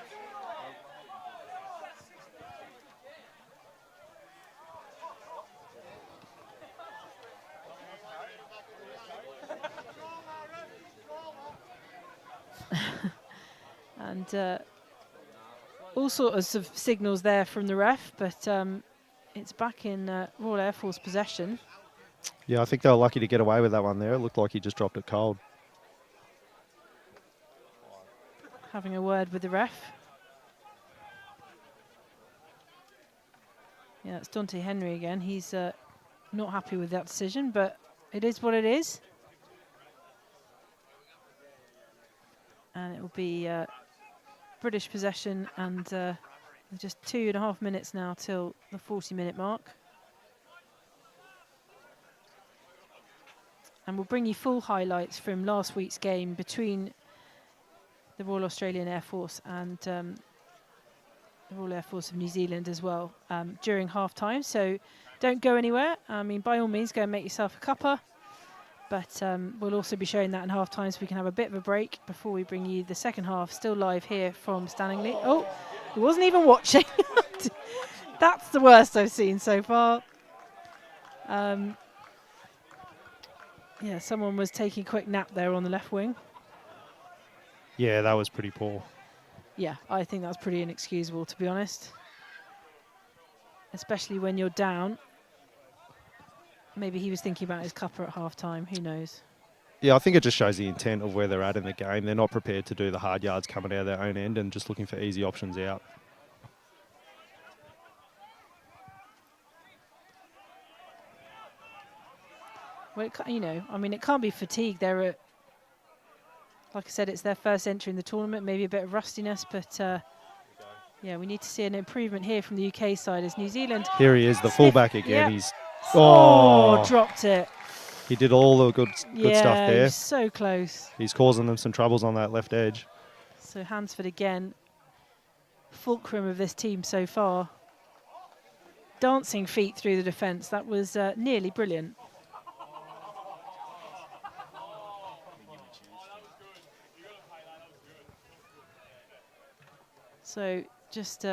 And all sorts of signals there from the ref, but it's back in Royal Air Force possession. Yeah, I think they were lucky to get away with that one there. It looked like he just dropped it cold. Having a word with the ref. Yeah, it's Dante Henry again. He's not happy with that decision, but it is what it is. And it will be British possession, and just 2.5 minutes now till the 40-minute mark. And we'll bring you full highlights from last week's game between the Royal Australian Air Force and the Royal Air Force of New Zealand as well during half-time. So don't go anywhere. I mean, by all means, go and make yourself a cuppa. But we'll also be showing that in half-time, so we can have a bit of a break before we bring you the second half, still live here from Stanningley. Oh, he wasn't even watching. That's the worst I've seen so far. Yeah, someone was taking a quick nap there on the left wing. Yeah, that was pretty poor. Yeah, I think that's pretty inexcusable, to be honest. Especially when you're down. Maybe he was thinking about his cuppa at half-time, who knows? Yeah, I think it just shows the intent of where they're at in the game. They're not prepared to do the hard yards coming out of their own end and just looking for easy options out. Well, you know, I mean, it can't be fatigue. They're at, like I said, it's their first entry in the tournament, maybe a bit of rustiness, but yeah, we need to see an improvement here from the UK side as New Zealand. Here he is, the fullback again. Yep. He's Dropped it. He did all the good stuff there. He's so close. He's causing them some troubles on that left edge. So Hansford again, fulcrum of this team so far. Dancing feet through the defence. That was nearly brilliant. So just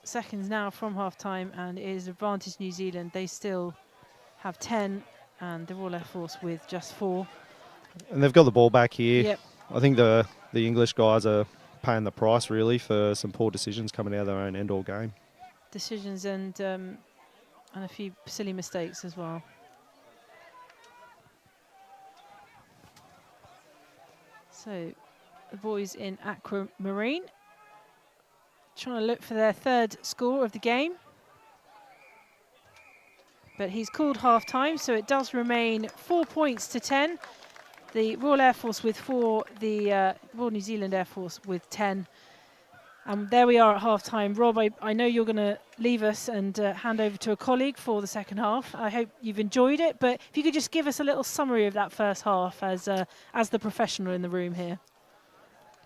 seconds now from half-time, and it is advantage New Zealand. They still have 10, and the Royal Air Force with just 4. And they've got the ball back here. Yep. I think the English guys are paying the price, really, for some poor decisions coming out of their own end all game. Decisions and a few silly mistakes as well. So the boys in Aquamarine trying to look for their third score of the game. But he's called half-time, so it does remain 4 points to 10. The Royal Air Force with 4, the Royal New Zealand Air Force with 10. And there we are at half-time. Rob, I know you're going to leave us and hand over to a colleague for the second half. I hope you've enjoyed it, but if you could just give us a little summary of that first half as the professional in the room here.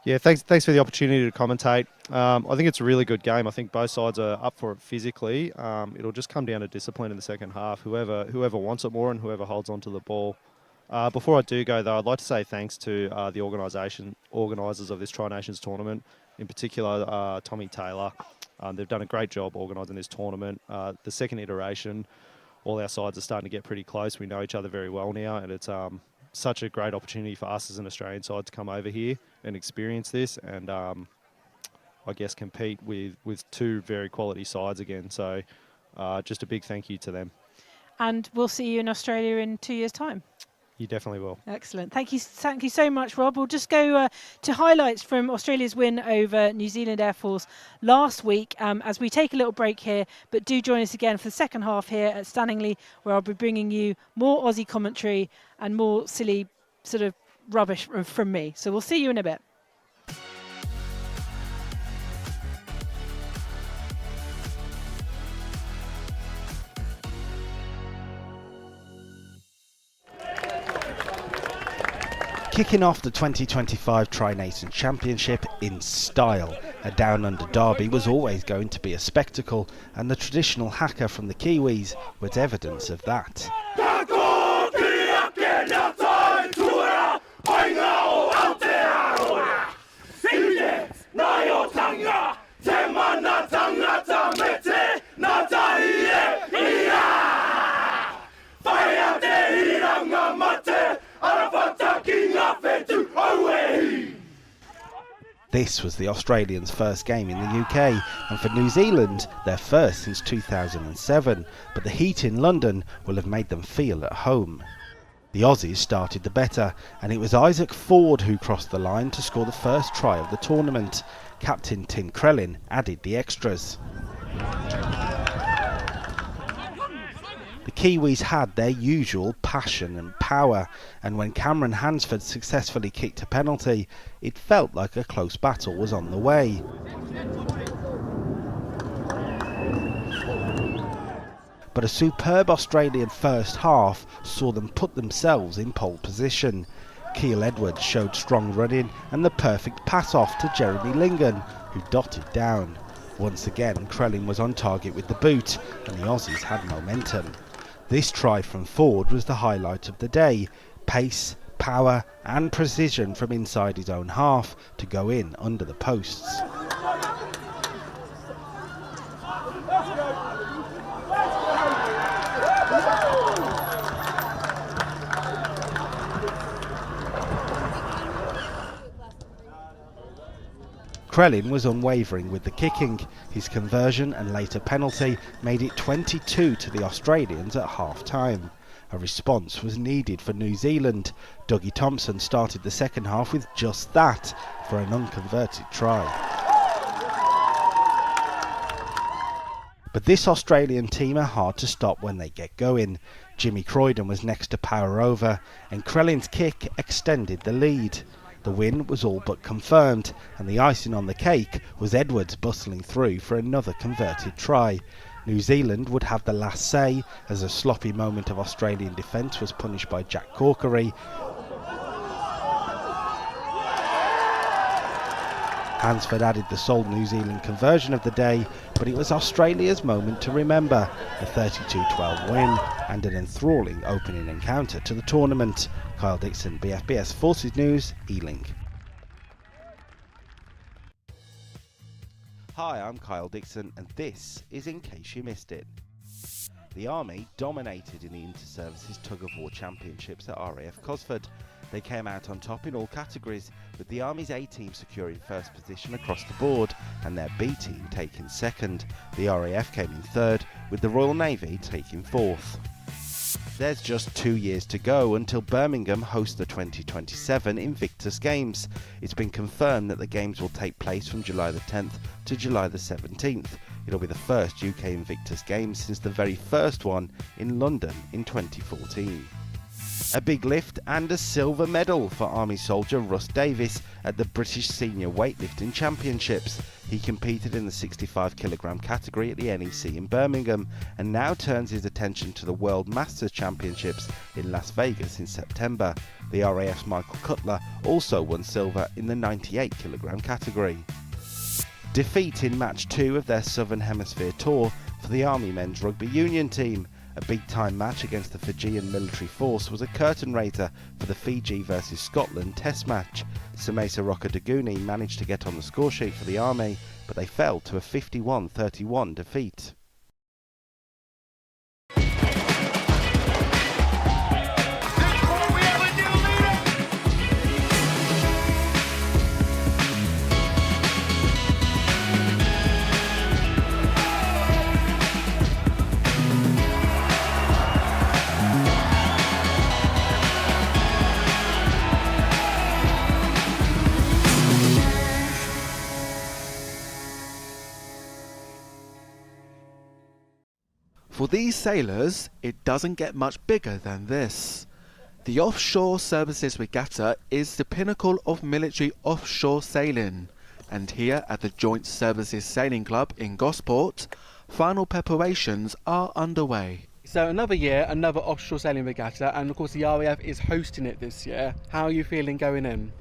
Yeah, thanks for the opportunity to commentate. I think it's a really good game. I think both sides are up for it physically. It'll just come down to discipline in the second half. Whoever wants it more and whoever holds onto the ball. Before I do go, though, I'd like to say thanks to the organisers of this Tri-Nations tournament, in particular Tommy Taylor. They've done a great job organising this tournament. The second iteration, all our sides are starting to get pretty close. We know each other very well now, and it's such a great opportunity for us as an Australian side to come over here and experience this and I guess compete with two very quality sides again. So just a big thank you to them. And we'll see you in Australia in 2 years' time. You definitely will. Excellent. Thank you so much, Rob. We'll just go to highlights from Australia's win over New Zealand Air Force last week as we take a little break here. But do join us again for the second half here at Stanningley, where I'll be bringing you more Aussie commentary and more silly sort of rubbish from me. So we'll see you in a bit. Kicking off the 2025 Tri-Nations Championship in style. A Down Under derby was always going to be a spectacle, and the traditional haka from the Kiwis was evidence of that. This was the Australians' first game in the UK, and for New Zealand, their first since 2007, but the heat in London will have made them feel at home. The Aussies started the better, and it was Isaac Ford who crossed the line to score the first try of the tournament. Captain Tim Krellin added the extras. The Kiwis had their usual passion and power, and when Cameron Hansford successfully kicked a penalty, it felt like a close battle was on the way. But a superb Australian first half saw them put themselves in pole position. Keal Edwards showed strong running and the perfect pass off to Jeremy Lingan, who dotted down. Once again, Krellin was on target with the boot, and the Aussies had momentum. This try from Ford was the highlight of the day. Pace, power and precision from inside his own half to go in under the posts. Krellin was unwavering with the kicking. His conversion and later penalty made it 22 to the Australians at half-time. A response was needed for New Zealand. Dougie Thompson started the second half with just that, for an unconverted try. But this Australian team are hard to stop when they get going. Jimmy Croydon was next to power over, and Krellin's kick extended the lead. The win was all but confirmed, and the icing on the cake was Edwards bustling through for another converted try. New Zealand would have the last say, as a sloppy moment of Australian defence was punished by Jack Corkery. Hansford added the sole New Zealand conversion of the day, but it was Australia's moment to remember, a 32-12 win and an enthralling opening encounter to the tournament. Kyle Dixon, BFBS Forces News, Ealing. Hi, I'm Kyle Dixon, and this is In Case You Missed It. The Army dominated in the Inter-Services Tug-of-War Championships at RAF Cosford. They came out on top in all categories, with the Army's A team securing first position across the board and their B team taking second. The RAF came in third, with the Royal Navy taking fourth. There's just 2 years to go until Birmingham hosts the 2027 Invictus Games. It's been confirmed that the Games will take place from July the 10th to July the 17th. It'll be the first UK Invictus Games since the very first one in London in 2014. A big lift and a silver medal for Army soldier Russ Davis at the British Senior Weightlifting Championships. He competed in the 65kg category at the NEC in Birmingham and now turns his attention to the World Masters Championships in Las Vegas in September. The RAF's Michael Cutler also won silver in the 98kg category. Defeat in match 2 of their Southern Hemisphere tour for the Army men's rugby union team. A big-time match against the Fijian military force was a curtain-raiser for the Fiji vs Scotland test match. Samesa Rokoduguni managed to get on the scoresheet for the Army, but they fell to a 51-31 defeat. For these sailors, it doesn't get much bigger than this. The Offshore Services Regatta is the pinnacle of military offshore sailing, and here at the Joint Services Sailing Club in Gosport, final preparations are underway. So another year, another offshore sailing regatta, and of course the RAF is hosting it this year. How are you feeling going in?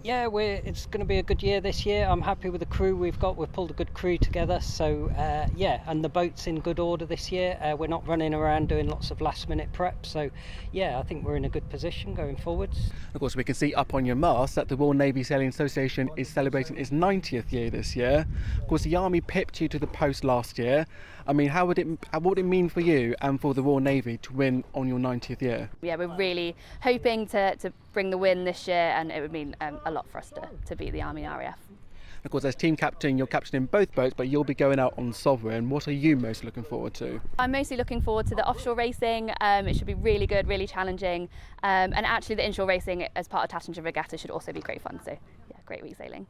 Yeah, it's going to be a good year this year. I'm happy with the crew we've got. We've pulled a good crew together. So yeah, and the boat's in good order this year. We're not running around doing lots of last minute prep. So yeah, I think we're in a good position going forwards. Of course, we can see up on your mast that the Royal Navy Sailing Association is celebrating its 90th year this year. Of course, the Army pipped you to the post last year. I mean, what would it mean for you and for the Royal Navy to win on your 90th year? Yeah, we're really hoping to bring the win this year, and it would mean a lot for us to beat the Army RAF. Of course, as team captain, you're captaining both boats, but you'll be going out on Sovereign. What are you most looking forward to? I'm mostly looking forward to the offshore racing. It should be really good, really challenging, and actually the inshore racing as part of Tattinger Regatta should also be great fun. So yeah, great week sailing.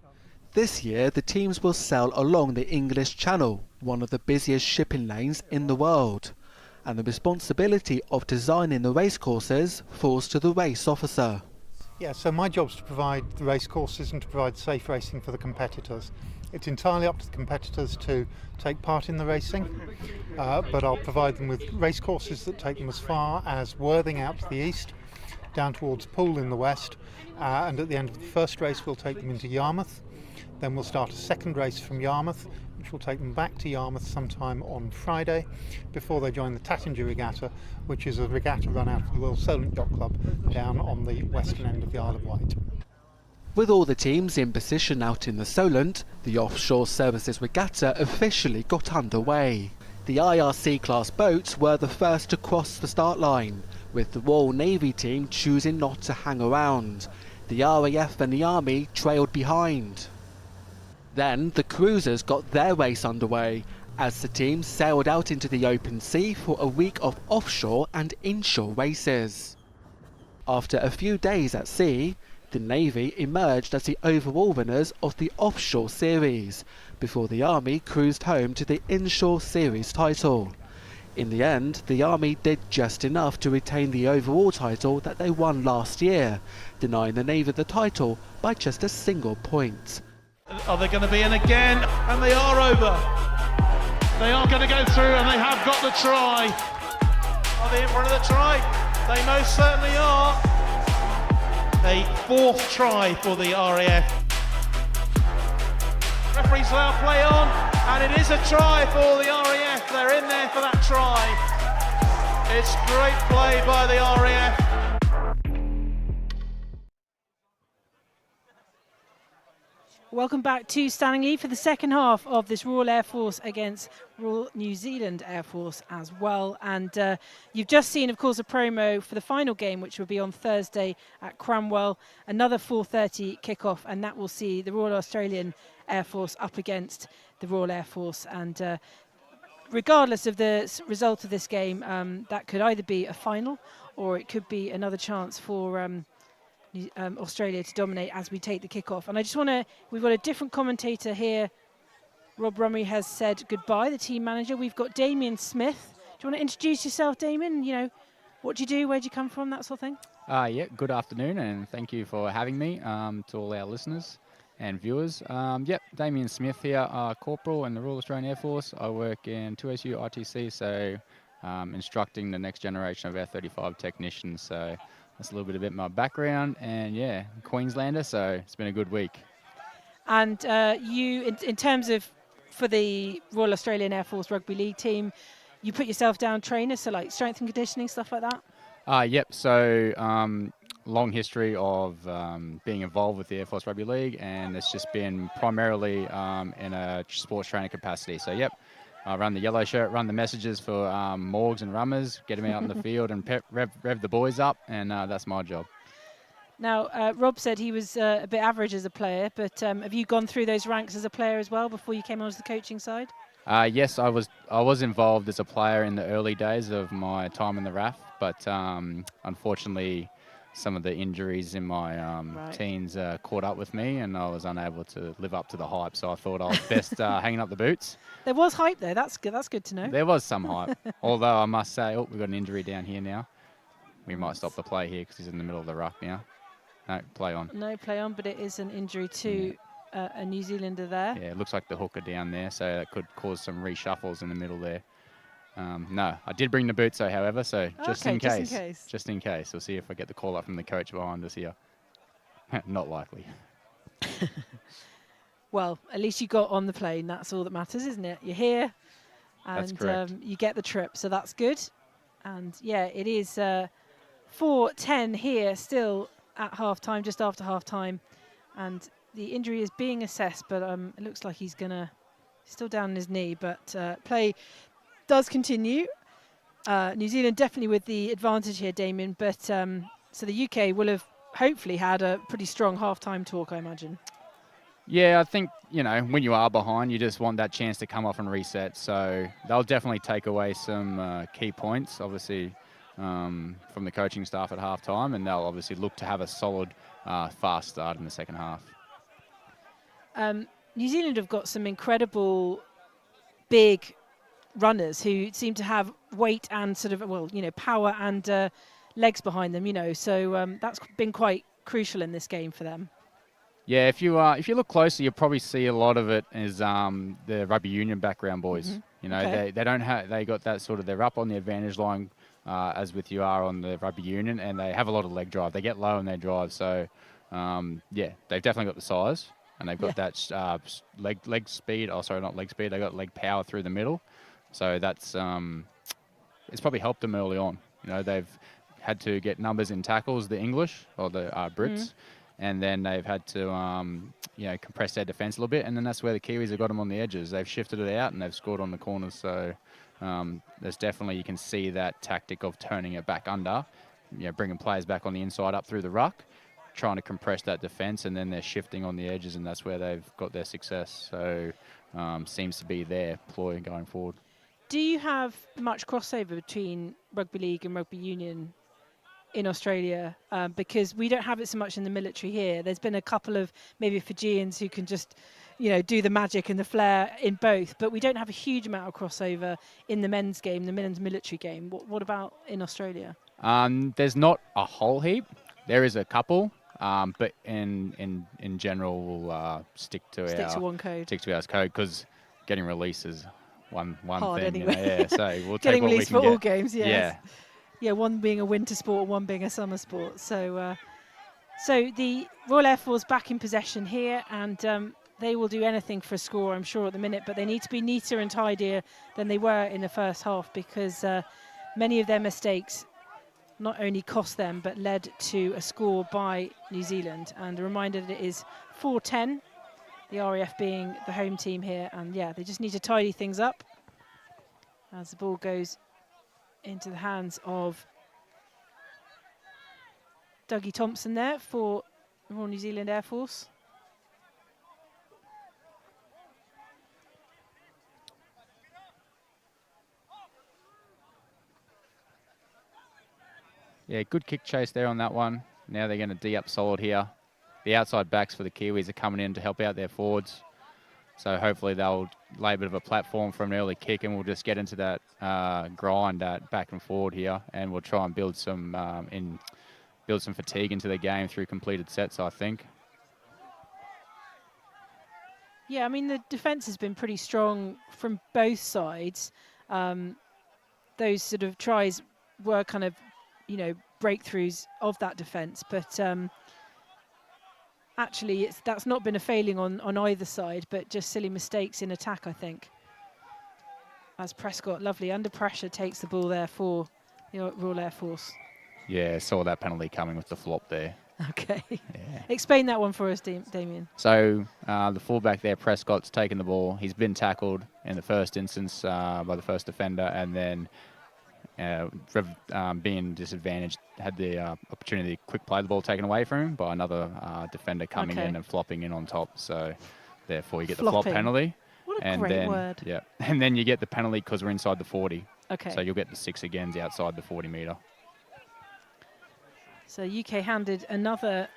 This year, the teams will sail along the English Channel, one of the busiest shipping lanes in the world. And the responsibility of designing the racecourses falls to the race officer. Yeah, so my job is to provide the race courses and to provide safe racing for the competitors. It's entirely up to the competitors to take part in the racing, but I'll provide them with race courses that take them as far as Worthing out to the east, down towards Poole in the west, and at the end of the first race we'll take them into Yarmouth. Then we'll start a second race from Yarmouth, which will take them back to Yarmouth sometime on Friday before they join the Tattinger Regatta, which is a regatta run out of the Royal Solent Yacht Club down on the western end of the Isle of Wight. With all the teams in position out in the Solent, the Offshore Services Regatta officially got underway. The IRC class boats were the first to cross the start line, with the Royal Navy team choosing not to hang around. The RAF and the Army trailed behind. Then the cruisers got their race underway as the team sailed out into the open sea for a week of offshore and inshore races. After a few days at sea, the Navy emerged as the overall winners of the offshore series, before the Army cruised home to the inshore series title. In the end, the Army did just enough to retain the overall title that they won last year, denying the Navy the title by just a single point. Are they going to be in again? And they are over. They are going to go through, and they have got the try. Are they in front of the try? They most certainly are. A fourth try for the RAF. Referees allow play on, and it is a try for the RAF. They're in there for that try. It's great play by the RAF. Welcome back to Stanningley for the second half of this Royal Air Force against Royal New Zealand Air Force as well. And you've just seen, of course, a promo for the final game, which will be on Thursday at Cranwell. Another 4:30 kickoff, and that will see the Royal Australian Air Force up against the Royal Air Force. And regardless of the result of this game, that could either be a final or it could be another chance for Australia to dominate as we take the kickoff. And I just want to, we've got a different commentator here. Rob Rummery has said goodbye, the team manager. We've got Damien Smith. Do you want to introduce yourself, Damien? You know, what do you do, where do you come from, that sort of thing? Yeah, good afternoon, and thank you for having me, to all our listeners and viewers. Yep, Damien Smith here, Corporal in the Royal Australian Air Force. I work in 2SU RTC, so instructing the next generation of our 35 technicians. So that's a little bit about my background, and yeah, Queenslander, so it's been a good week. And you, in terms of, for the Royal Australian Air Force Rugby League team, you put yourself down trainers, so like strength and conditioning, stuff like that? Yep, so long history of being involved with the Air Force Rugby League, and it's just been primarily in a sports training capacity. So yep, I run the yellow shirt, run the messages for Morgs and Rummers, get them out in the field and rev the boys up, and that's my job. Now, Rob said he was a bit average as a player, but have you gone through those ranks as a player as well before you came onto the coaching side? Yes, I was involved as a player in the early days of my time in the RAF, but unfortunately some of the injuries in my teens caught up with me, and I was unable to live up to the hype, so I thought I was best hanging up the boots. There was hype there, that's good to know. There was some hype, although I must say, oh, we've got an injury down here now. We might stop the play here because he's in the middle of the ruck now. No, play on. No, play on, but it is an injury to a New Zealander there. Yeah, it looks like the hooker down there, so that could cause some reshuffles in the middle there. No, I did bring the boots though, however, so just in case. Just in case. We'll see if I get the call up from the coach behind us here. Not likely. Well, at least you got on the plane. That's all that matters, isn't it? You're here, and you get the trip, so that's good. And yeah, it is 4:10 here still at half-time, just after half-time. And the injury is being assessed, but it looks like he's still down on his knee, but play does continue. New Zealand definitely with the advantage here, Damien, but so the UK will have hopefully had a pretty strong half-time talk, I imagine. Yeah, I think, when you are behind, you just want that chance to come off and reset. So they'll definitely take away some key points, obviously, from the coaching staff at half-time, and they'll obviously look to have a solid, fast start in the second half. New Zealand have got some incredible big runners who seem to have weight and sort of, power and legs behind them, so that's been quite crucial in this game for them. Yeah, if you look closer, you'll probably see a lot of it is the rugby union background boys. Okay. They got that sort of, they're up on the advantage line as with you are on the rugby union, and they have a lot of leg drive. They get low in their drive, so they've definitely got the size, and they've got that leg speed. Oh, sorry, not leg speed. They got leg power through the middle, so that's it's probably helped them early on. They've had to get numbers in tackles, the English or the Brits. And then they've had to, compress their defence a little bit. And then that's where the Kiwis have got them on the edges. They've shifted it out and they've scored on the corners. So there's definitely, you can see that tactic of turning it back under, bringing players back on the inside up through the ruck, trying to compress that defence, and then they're shifting on the edges, and that's where they've got their success. So seems to be their ploy going forward. Do you have much crossover between rugby league and rugby union in Australia? Because we don't have it so much in the military here. There's been a couple of maybe Fijians who can just, do the magic and the flair in both, but we don't have a huge amount of crossover in the men's game, the men's military game. What about in Australia? There's not a whole heap. There is a couple, but in general, we'll stick to one code. Stick to our code, because getting released is one hard thing. Anyway. So we'll getting take what we released can for all get. games. Yes. Yeah. Yeah, one being a winter sport, one being a summer sport. So the Royal Air Force back in possession here, and they will do anything for a score, I'm sure, at the minute. But they need to be neater and tidier than they were in the first half, because many of their mistakes not only cost them, but led to a score by New Zealand. And a reminder that it is 4-10, the RAF being the home team here. And yeah, they just need to tidy things up as the ball goes into the hands of Dougie Thompson there for Royal New Zealand Air Force. Yeah, good kick chase there on that one. Now they're going to D up solid here. The outside backs for the Kiwis are coming in to help out their forwards. So hopefully they'll lay a bit of a platform for an early kick, and we'll just get into that grind back and forward here, and we'll try and build some fatigue into the game through completed sets, I think. Yeah, I mean, the defence has been pretty strong from both sides. Those sort of tries were kind of, breakthroughs of that defence, but actually that's not been a failing on either side, but just silly mistakes in attack, I think. As Prescott, lovely under pressure, takes the ball there for the Royal Air Force. Yeah, saw that penalty coming with the flop there. Okay. Yeah. Explain that one for us, Damien. So the fullback there, Prescott's taken the ball. He's been tackled in the first instance by the first defender, and then being disadvantaged, had the opportunity to quick play the ball taken away from him by another defender coming in and flopping in on top. So therefore you get the flop penalty. What a great word. Yeah, and then you get the penalty because we're inside the 40. Okay. So you'll get the 6 again outside the 40 metre. So UK handed another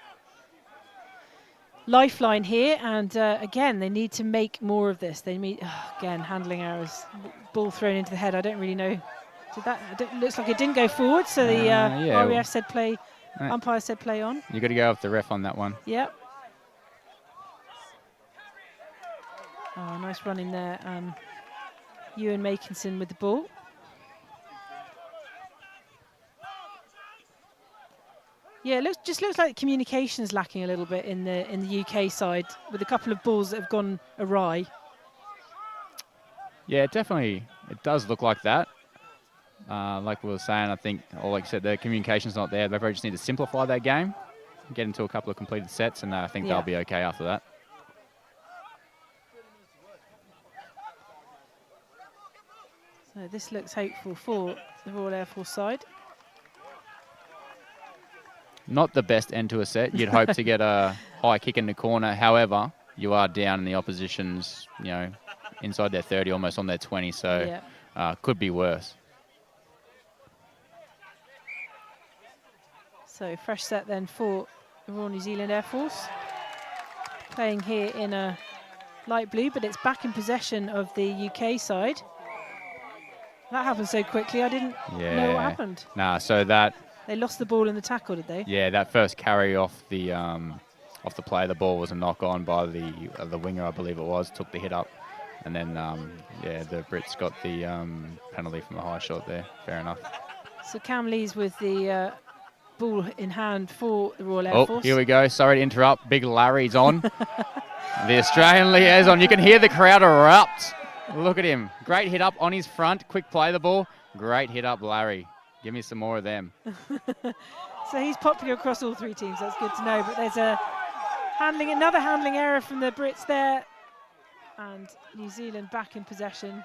lifeline here, and again, they need to make more of this. They need, again, handling errors. Ball thrown into the head. I don't really know. Looks like it didn't go forward, so the RAF said play, umpire said play on. You got to go with the ref on that one. Yep. Oh, nice run in there. Ewan Makinson with the ball. Yeah, it looks like communication's lacking a little bit in the UK side, with a couple of balls that have gone awry. Yeah, definitely, it does look like that. Like we were saying, I think, or like you said, the communication's not there. They probably just need to simplify their game, get into a couple of completed sets, and I think they'll be okay after that. So this looks hopeful for the Royal Air Force side. Not the best end to a set. You'd hope to get a high kick in the corner. However, you are down in the opposition's, inside their 30, almost on their 20, so could be worse. So fresh set then for the Royal New Zealand Air Force. Playing here in a light blue, but it's back in possession of the UK side. That happened so quickly, I didn't know what happened. Nah, so that... They lost the ball in the tackle, did they? Yeah, that first carry off the play, the ball was a knock on by the winger, I believe it was, took the hit up. And then, the Brits got the penalty from the high shot there. Fair enough. So Cam Lee's with the ball in hand for the Royal Air Force. Oh, here we go. Sorry to interrupt. Big Larry's on. The Australian liaison. You can hear the crowd erupt. Look at him. Great hit up on his front. Quick play the ball. Great hit up, Larry. Give me some more of them. So he's popular across all three teams. That's good to know. But there's another handling error from the Brits there. And New Zealand back in possession.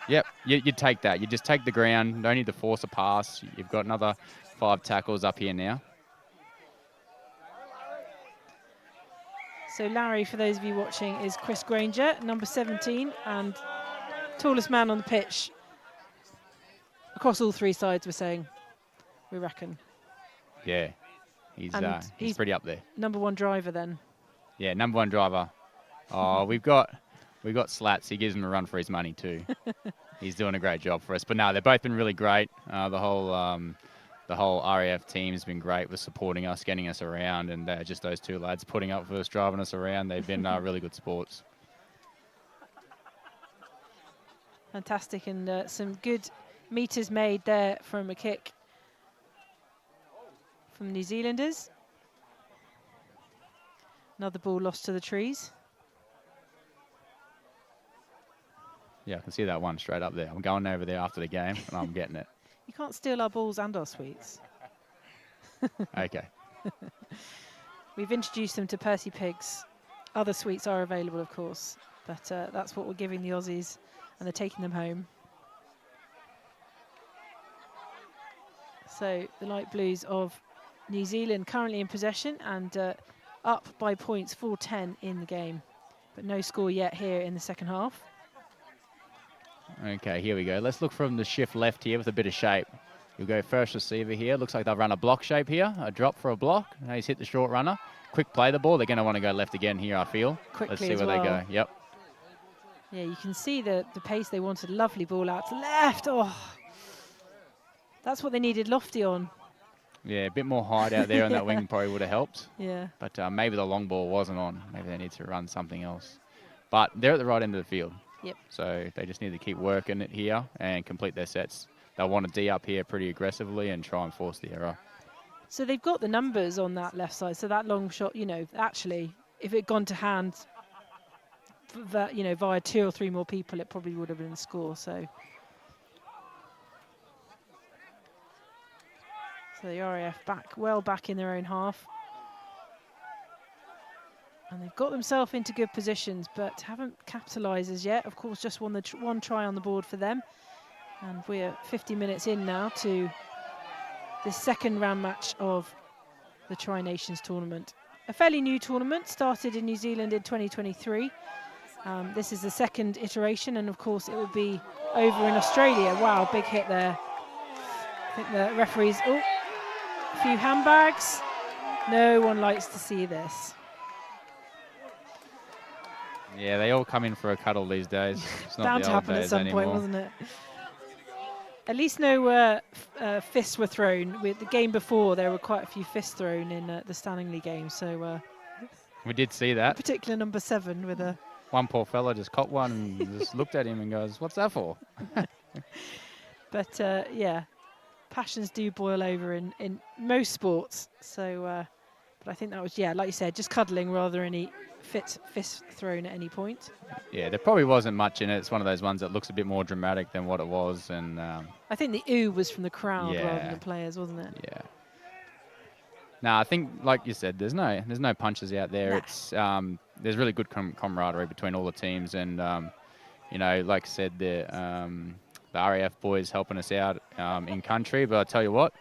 Yep, you'd take that. You just take the ground. Don't need to force a pass. You've got another 5 tackles up here now. So Larry, for those of you watching, is Chris Granger, number 17, and tallest man on the pitch. Across all three sides, we're saying, we reckon. Yeah, he's pretty up there. Number 1 driver then. Yeah, number 1 driver. Oh, we've got Slats. He gives him a run for his money too. He's doing a great job for us. But no, they've both been really great. The whole RAF team has been great with supporting us, getting us around, and just those 2 lads putting up for us, driving us around. They've been really good sports. Fantastic, and some good meters made there from a kick from the New Zealanders. Another ball lost to the trees. Yeah, I can see that one straight up there. I'm going over there after the game, and I'm getting it. You can't steal our balls and our sweets. Okay. We've introduced them to Percy Pigs. Other sweets are available, of course, but that's what we're giving the Aussies, and they're taking them home. So the light blues of New Zealand currently in possession and up by points, 4-10 in the game, but no score yet here in the second half. Okay, here we go. Let's look from the shift left here with a bit of shape. You'll go first receiver here. Looks like they'll run a block shape here. A drop for a block. Now he's hit the short runner. Quick play the ball. They're going to want to go left again here, I feel. Quickly. Let's see where they go. Yep. Yeah, you can see the pace they wanted. Lovely ball out to left. Oh, that's what they needed Lofty on. Yeah, a bit more height out there on that wing probably would have helped. Yeah. But maybe the long ball wasn't on. Maybe they need to run something else. But they're at the right end of the field. Yep. So they just need to keep working it here and complete their sets. They'll want to D up here pretty aggressively and try and force the error. So they've got the numbers on that left side. So that long shot, actually, if it had gone to hand, that via 2 or 3 more people, it probably would have been a score. So the RAF back in their own half. And they've got themselves into good positions, but haven't capitalised as yet. Of course, just won one try on the board for them. And we're 50 minutes in now to the second round match of the Tri-Nations tournament. A fairly new tournament, started in New Zealand in 2023. This is the second iteration, and of course it will be over in Australia. Wow, big hit there. I think the referees, a few handbags. No one likes to see this. Yeah, they all come in for a cuddle these days. It's not bound the to old happen at days some anymore. point, wasn't it? At least no fists were thrown. With the game before, there were quite a few fists thrown in the Stanningley game. So we did see that. Particular number 7 with a... One poor fella just caught one and just looked at him and goes, "What's that for?" But yeah, passions do boil over in most sports. So, but I think that was, like you said, just cuddling rather than any fist thrown at any point. Yeah, there probably wasn't much in it. It's one of those ones that looks a bit more dramatic than what it was. And I think the ooh was from the crowd rather than the players, wasn't it? Yeah. No, I think, like you said, there's no punches out there. Nah. It's there's really good camaraderie between all the teams, and like I said, the RAF boys helping us out in country. But I tell you what,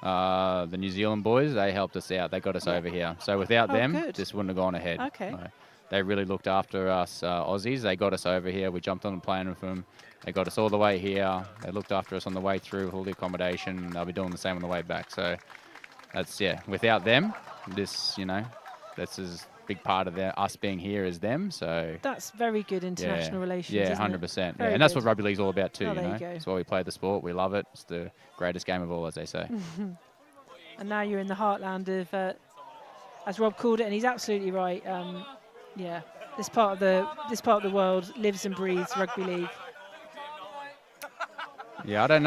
the New Zealand boys, they helped us out. They got us over here. So without them, good. this wouldn't have gone ahead. Okay. No. They really looked after us Aussies. They got us over here. We jumped on the plane with them. They got us all the way here. They looked after us on the way through with all the accommodation. They'll be doing the same on the way back. So that's, yeah, without them, this, you know, that's as big part of us being here as them. So that's very good international relations. Yeah, isn't 100%. Very and that's good. what rugby league's all about too. Oh, you there know, you go. that's why we play the sport. We love it. It's the greatest game of all, as they say. And now you're in the heartland of, as Rob called it, and he's absolutely right. Yeah, this part of the world lives and breathes rugby league. Yeah, I don't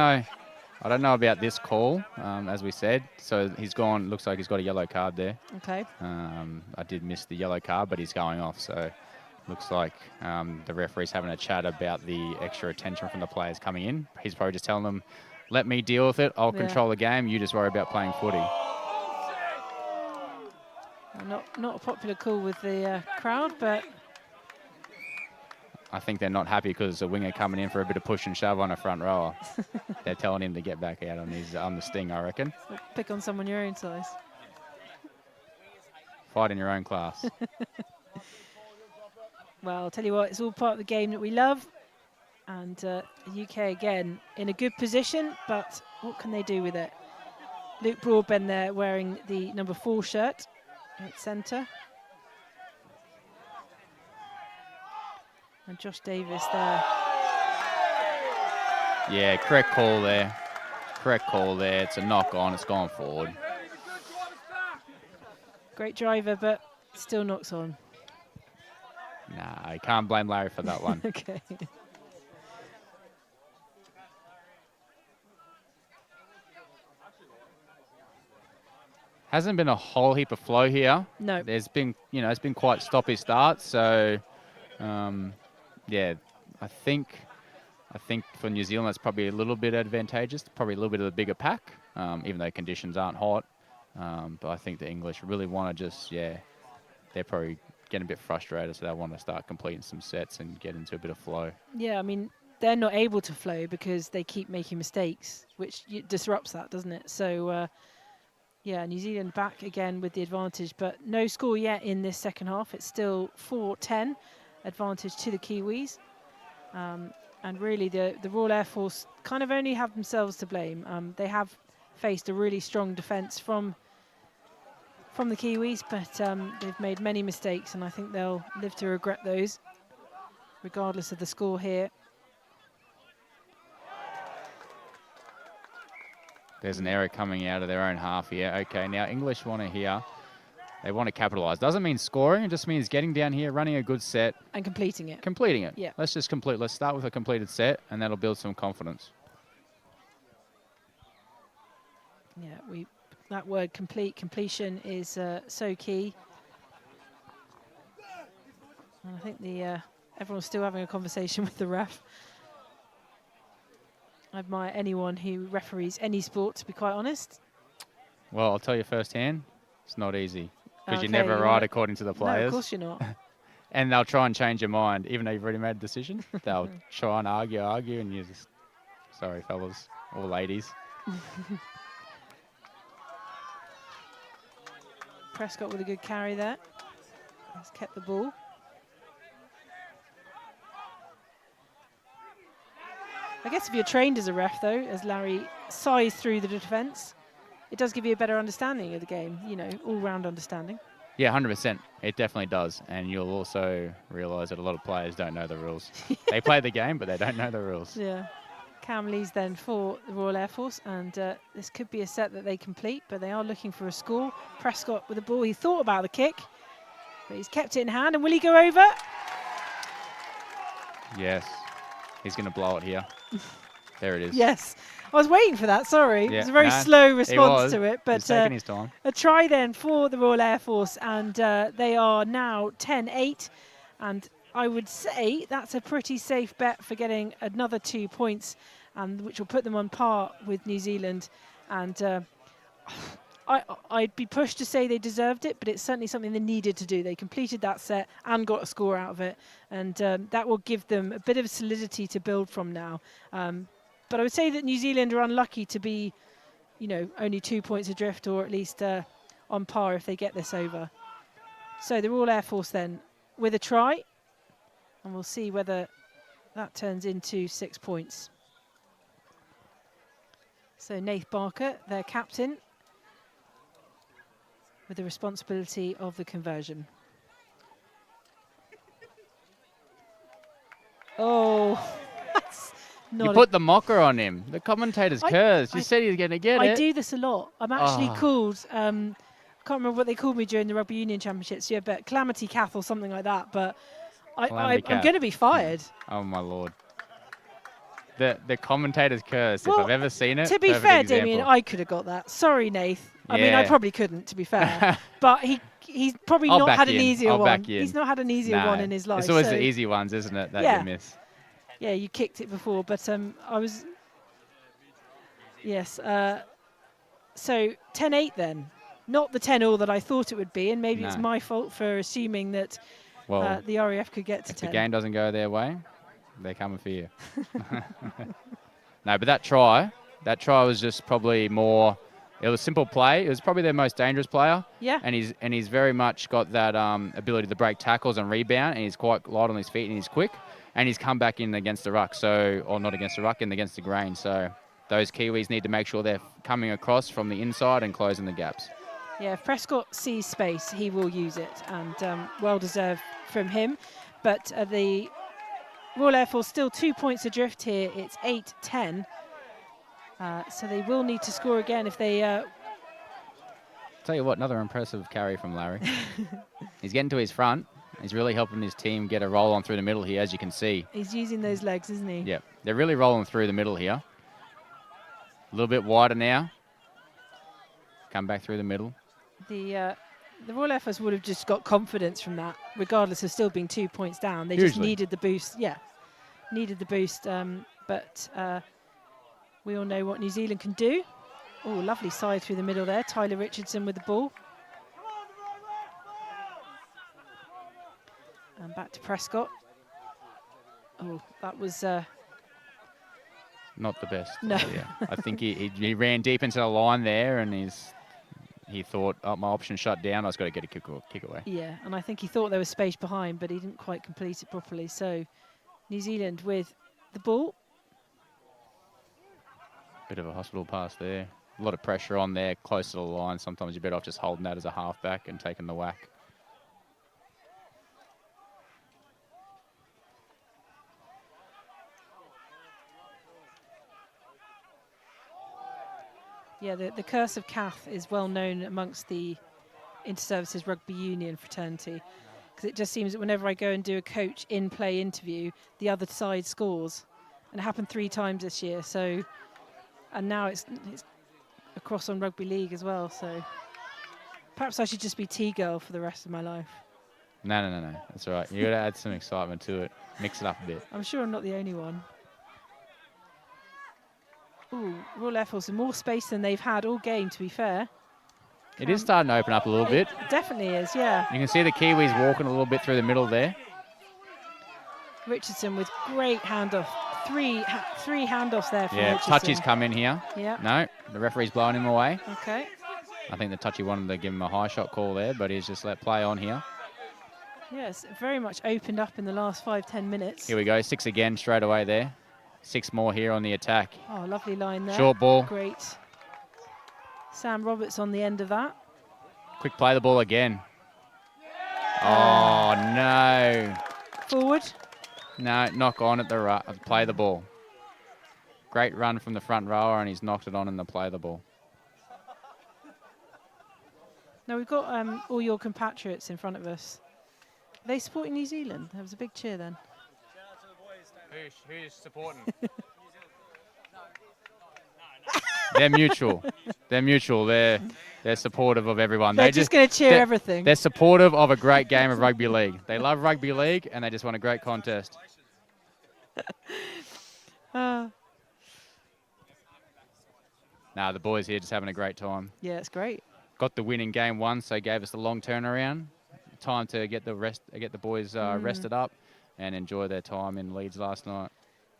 know about this call, as we said. So he's gone. Looks like he's got a yellow card there. Okay. I did miss the yellow card, but he's going off. So looks like the referee's having a chat about the extra attention from the players coming in. He's probably just telling them, let me deal with it. I'll control the game. You just worry about playing footy. Not a popular call with the crowd, but I think they're not happy because it's a winger coming in for a bit of push and shove on a front rower. They're telling him to get back out on the sting, I reckon. pick on someone your own size. Fight in your own class. Well, I'll tell you what, it's all part of the game that we love. And the UK again in a good position, but what can they do with it? Luke Broadbent there wearing the number 4 shirt at centre. And Josh Davis there. Yeah, correct call there. Correct call there. It's a knock on. It's gone forward. Great driver, but still knocks on. Nah, I can't blame Larry for that one. Okay. Hasn't been a whole heap of flow here. No. There's been, it's been quite stoppy starts. So, yeah, I think for New Zealand that's probably a little bit advantageous. Probably a little bit of the bigger pack, even though conditions aren't hot. But I think the English really want to just, they're probably getting a bit frustrated, so they want to start completing some sets and get into a bit of flow. Yeah, I mean, they're not able to flow because they keep making mistakes, which disrupts that, doesn't it? So, yeah, New Zealand back again with the advantage, but no score yet in this second half. It's still 4-10 advantage to the Kiwis. And really, the Royal Air Force kind of only have themselves to blame. They have faced a really strong defence from the Kiwis, but they've made many mistakes, and I think they'll live to regret those, regardless of the score here. There's an error coming out of their own half here. Okay, now English want to here. They want to capitalise. Doesn't mean scoring. It just means getting down here, running a good set. And completing it. Completing it. Yeah. Let's just complete. Let's start with a completed set, and that'll build some confidence. Yeah, that word completion is so key. And I think everyone's still having a conversation with the ref. I admire anyone who referees any sport, to be quite honest. Well, I'll tell you firsthand, it's not easy. Because Okay, you're never right according to the players. No, of course you're not. And they'll try and change your mind, even though you've already made a decision. They'll try and argue, and you just, sorry, fellas or ladies. Prescott with a good carry there. He's kept the ball. I guess if you're trained as a ref, though, as Larry sighs through the defence, it does give you a better understanding of the game, all-round understanding. Yeah, 100%. It definitely does. And you'll also realise that a lot of players don't know the rules. They play the game, but they don't know the rules. Yeah. Cam Lee's then for the Royal Air Force, and this could be a set that they complete, but they are looking for a score. Prescott with the ball. He thought about the kick, but he's kept it in hand. And will he go over? Yes. He's going to blow it here. There it is. Yes. I was waiting for that, sorry. Yeah, It was a very slow response to it. But he's taking his time. A try then for the Royal Air Force, and they are now 10-8. And I would say that's a pretty safe bet for getting another 2 points, which will put them on par with New Zealand. And I'd be pushed to say they deserved it, but it's certainly something they needed to do. They completed that set and got a score out of it, and that will give them a bit of solidity to build from now. But I would say that New Zealand are unlucky to be, you know, only 2 points adrift, or at least on par if they get this over. So the Royal Air Force then with a try, and we'll see whether that turns into 6 points. So Nath Barker, their captain, with the responsibility of the conversion. Oh, that's not. You put the mocker on him. The commentator's cursed. You said he was going to get it. I do this a lot. I'm actually called, I can't remember what they called me during the Rugby Union Championships, yeah, but Calamity Cath or something like that. But I'm going to be fired. Oh, my Lord. The commentator's curse, Well, if I've ever seen it. To be fair, Damien, I could have got that. Sorry, Nath. I mean, I probably couldn't, to be fair. But he's probably not had an easier one. He's not had an easier one in his life. It's always the easy ones, isn't it, that you miss? Yeah, you kicked it before, but I was... Yes. So 10-8 then. Not the 10-all that I thought it would be, and maybe it's my fault for assuming that the RAF could get to 10. If the game doesn't go their way, they're coming for you. No, but that try was just probably more... It was simple play. It was probably their most dangerous player. Yeah. And he's very much got that ability to break tackles and rebound, and he's quite light on his feet and he's quick. And he's come back in against the ruck, or not against the ruck, and against the grain. So those Kiwis need to make sure they're coming across from the inside and closing the gaps. Yeah, if Prescott sees space, he will use it, and well deserved from him. But the Royal Air Force still 2 points adrift here. It's 8-10. So they will need to score again if they... Tell you what, another impressive carry from Larry. He's getting to his front. He's really helping his team get a roll on through the middle here, as you can see. He's using those legs, isn't he? Yeah, they're really rolling through the middle here. A little bit wider now. Come back through the middle. The Royal Air Force would have just got confidence from that, regardless of still being 2 points down. They just needed the boost. Yeah, needed the boost. But we all know what New Zealand can do. Oh, lovely side through the middle there. Tyler Richardson with the ball. And back to Prescott. Oh, that was... Not the best. No. Yeah. I think he ran deep into the line there, and he thought, oh, my option shut down. I just got to get a kick away. Yeah, and I think he thought there was space behind, but he didn't quite complete it properly. So New Zealand with the ball. Bit of a hospital pass there. A lot of pressure on there, close to the line. Sometimes you're better off just holding that as a halfback and taking the whack. Yeah, the curse of Cath is well known amongst the Inter-Services Rugby Union fraternity, because it just seems that whenever I go and do a coach in-play interview, the other side scores. And it happened 3 times this year, so... And now it's across on Rugby League as well, so... Perhaps I should just be T-girl for the rest of my life. No. That's all right. You got to add some excitement to it. Mix it up a bit. I'm sure I'm not the only one. Ooh, Royal Air Force with more space than they've had all game, to be fair. It is starting to open up a little bit. It definitely is, yeah. You can see the Kiwis walking a little bit through the middle there. Richardson with great handoff. Three handoffs there from Richardson. Touchy's come in here. Yeah. No, the referee's blowing him away. Okay. I think the Touchy wanted to give him a high shot call there, but he's just let play on here. Yes, very much opened up in the last 5-10 minutes. Here we go, 6 again straight away there. 6 more here on the attack. Oh, lovely line there. Short ball. Great. Sam Roberts on the end of that. Quick play the ball again. Oh, no. Forward. No, knock on at the play the ball. Great run from the front rower, and he's knocked it on in the play the ball. Now we've got all your compatriots in front of us. Are they supporting New Zealand? There was a big cheer then. Who's supporting? They're mutual. They're mutual. They're supportive of everyone. They're just going to cheer everything. They're supportive of a great game of rugby league. They love rugby league, and they just want a great contest. Nah, the boys here just having a great time. Yeah, it's great. Got the win in game 1, so gave us the long turnaround. Time to get the boys rested up and enjoy their time in Leeds last night.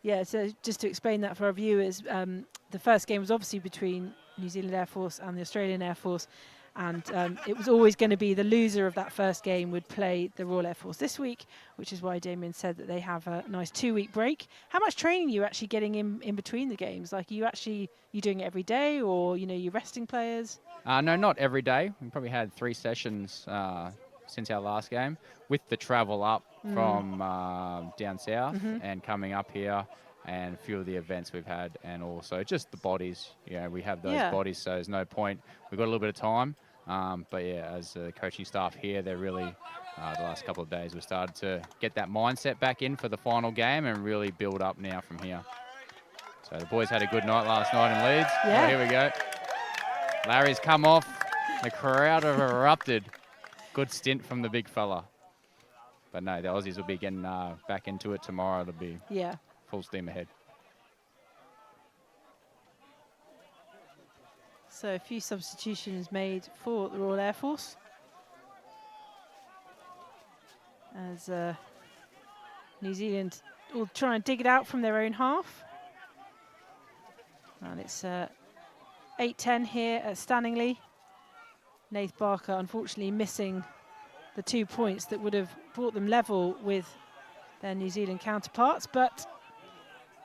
Yeah, so just to explain that for our viewers, the first game was obviously between New Zealand Air Force and the Australian Air Force. And it was always going to be the loser of that first game would play the Royal Air Force this week, which is why Damien said that they have a nice 2-week break. How much training are you actually getting in between the games? Like, are you doing it every day, or, you know, you're resting players? No, not every day. We probably had 3 sessions since our last game, with the travel up from down south and coming up here, and a few of the events we've had, and also just the bodies. You know, we have those bodies, so there's no point. We've got a little bit of time. But yeah, as the coaching staff here, they're really, the last couple of days, we've started to get that mindset back in for the final game and really build up now from here. So the boys had a good night last night in Leeds. Yeah. Oh, here we go. Larry's come off. The crowd have erupted. Good stint from the big fella. But no, the Aussies will be getting back into it tomorrow. It'll be full steam ahead. So a few substitutions made for the Royal Air Force, as New Zealand will try and dig it out from their own half. And it's 8-10 here at Stanningley. Nath Barker unfortunately missing the 2 points that would have brought them level with their New Zealand counterparts, but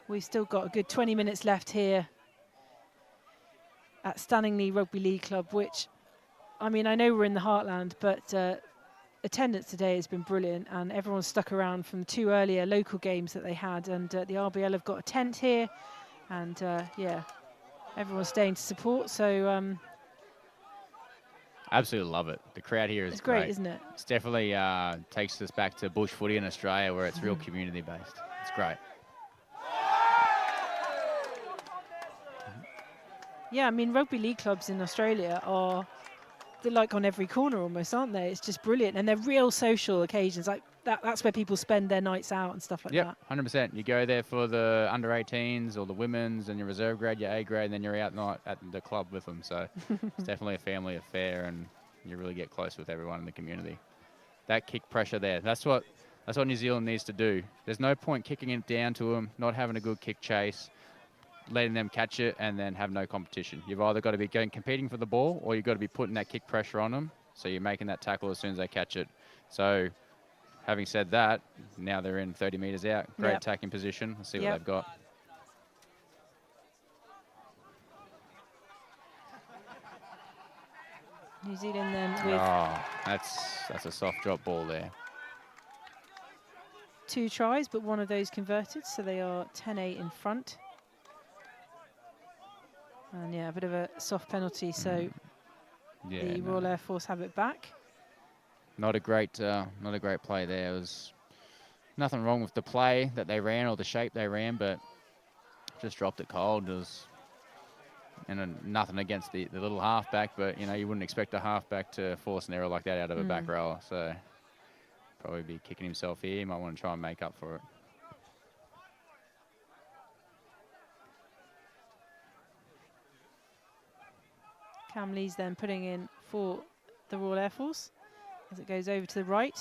we've still got a good 20 minutes left here at Stanningley Rugby League Club, which, I mean, I know we're in the heartland, but attendance today has been brilliant, and everyone's stuck around from the 2 earlier local games that they had, and the RBL have got a tent here, and yeah, everyone's staying to support, so Absolutely love it. The crowd here is it's great, isn't it? It's definitely takes us back to bush footy in Australia, where it's real community based. It's great. Yeah, I mean, rugby league clubs in Australia they're like on every corner almost, aren't they? It's just brilliant. And they're real social occasions. Like that's where people spend their nights out and stuff like that. 100%. You go there for the under 18s or the women's and your reserve grade, your A grade, and then you're out night at the club with them. So it's definitely a family affair, and you really get close with everyone in the community. That kick pressure there, that's what New Zealand needs to do. There's no point kicking it down to them, not having a good kick chase, letting them catch it, and then have no competition. You've either got to be competing for the ball, or you've got to be putting that kick pressure on them, so you're making that tackle as soon as they catch it. So having said that, now they're in 30 metres out. Great attacking position. Let's see what they've got. New Zealand then with... Oh, that's a soft drop ball there. 2 tries, but one of those converted, so they are 10-8 in front. And yeah, a bit of a soft penalty, so the Royal Air Force have it back. Not a great play there. There was nothing wrong with the play that they ran or the shape they ran, but just dropped it cold. It was, and nothing against the little halfback, but you know, you wouldn't expect a halfback to force an error like that out of a back rower. So probably be kicking himself here. He might want to try and make up for it. Cam Lee's then putting in for the Royal Air Force as it goes over to the right,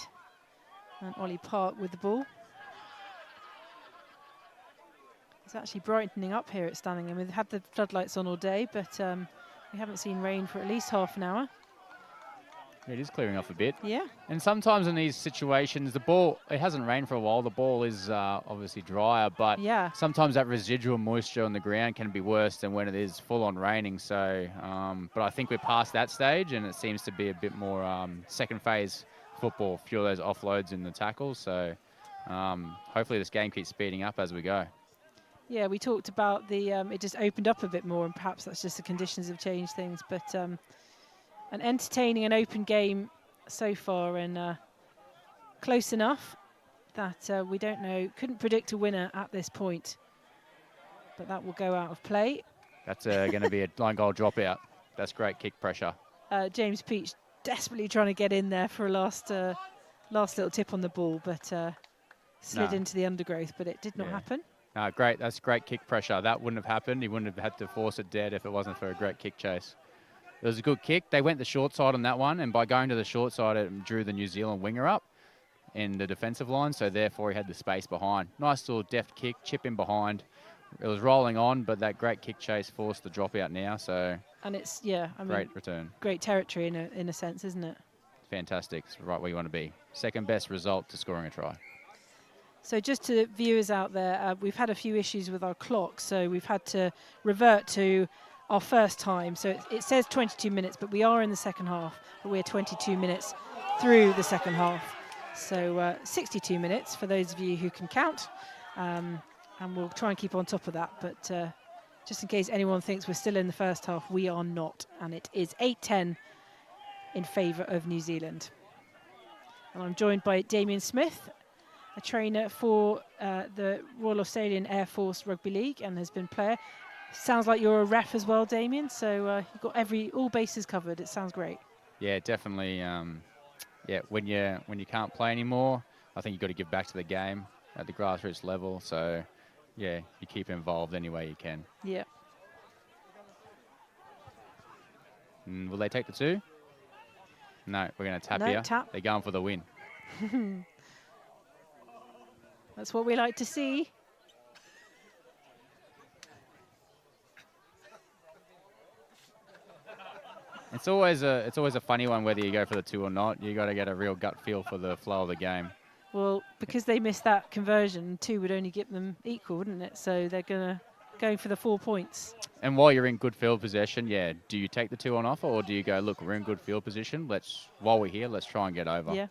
and Ollie Park with the ball. It's actually brightening up here at Stanningham. We've had the floodlights on all day, but we haven't seen rain for at least half an hour. It is clearing off a bit. Yeah. And sometimes in these situations, the ball, it hasn't rained for a while. The ball is obviously drier, but sometimes that residual moisture on the ground can be worse than when it is full-on raining. So, but I think we're past that stage, and it seems to be a bit more second phase football, a few of those offloads in the tackles. So hopefully this game keeps speeding up as we go. Yeah, we talked about the it just opened up a bit more, and perhaps that's just the conditions have changed things, but an entertaining and open game so far, and close enough that we don't know, couldn't predict a winner at this point, but that will go out of play. That's going to be a line goal dropout. That's great kick pressure. James Peach desperately trying to get in there for a last little tip on the ball, but slid into the undergrowth, but it did not happen. No, great. That's great kick pressure. That wouldn't have happened. He wouldn't have had to force it dead if it wasn't for a great kick chase. It was a good kick. They went the short side on that one, and by going to the short side, it drew the New Zealand winger up in the defensive line, so therefore he had the space behind. Nice little deft kick, chip in behind. it was rolling on, but that great kick chase forced the drop out now. So And it's, yeah, I mean, great return. great territory in a sense, isn't it? Fantastic. It's right where you want to be. Second best result to scoring a try. So just to viewers out there, we've had a few issues with our clock, so we've had to revert to our first time. So it says 22 minutes, but we are in the second half, but we're 22 minutes through the second half. So 62 minutes for those of you who can count, and we'll try and keep on top of that. But just in case anyone thinks we're still in the first half, we are not, and it is 8-10 in favour of New Zealand. And I'm joined by Damien Smith, a trainer for the Royal Australian Air Force Rugby League and has been player. Sounds like you're a ref as well, Damien, so you've got all bases covered. It sounds great. Yeah, definitely. Yeah, when you can't play anymore, I think you've got to give back to the game at the grassroots level. So, yeah, you keep involved any way you can. Yeah. Will they take the 2? No, we're going to tap No, here. tap. They're going for the win. That's what we like to see. It's always a funny one whether you go for the 2 or not. You got to get a real gut feel for the flow of the game. Well, because they missed that conversion, 2 would only get them equal, wouldn't it? So they're going for the 4 points. And while you're in good field possession, yeah, do you take the 2 on offer, or do you go, look, we're in good field position. While we're here, let's try and get over. Yeah.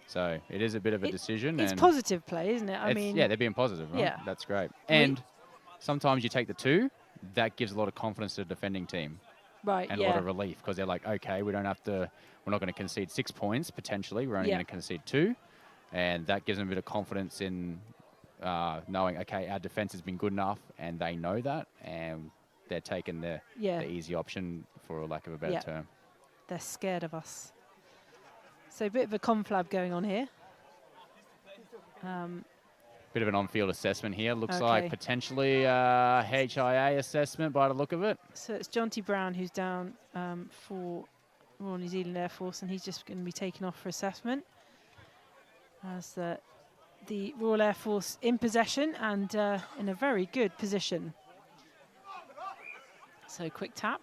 So it is a bit of a decision. It's and positive play, isn't it? I mean, yeah, they're being positive, right? Yeah. That's great. And sometimes you take the 2, that gives a lot of confidence to the defending team. Right, and a lot of relief, because they're like, okay, we're not going to concede 6 points, potentially. We're only going to concede 2. And that gives them a bit of confidence in knowing, okay, our defense has been good enough, and they know that, and they're taking the easy option, for lack of a better term. They're scared of us. So a bit of a conflab going on here. Bit of an on-field assessment here. Looks like potentially a HIA assessment by the look of it. So it's Jonty Brown who's down for Royal New Zealand Air Force, and he's just going to be taken off for assessment. As the Royal Air Force in possession and in a very good position. So quick tap.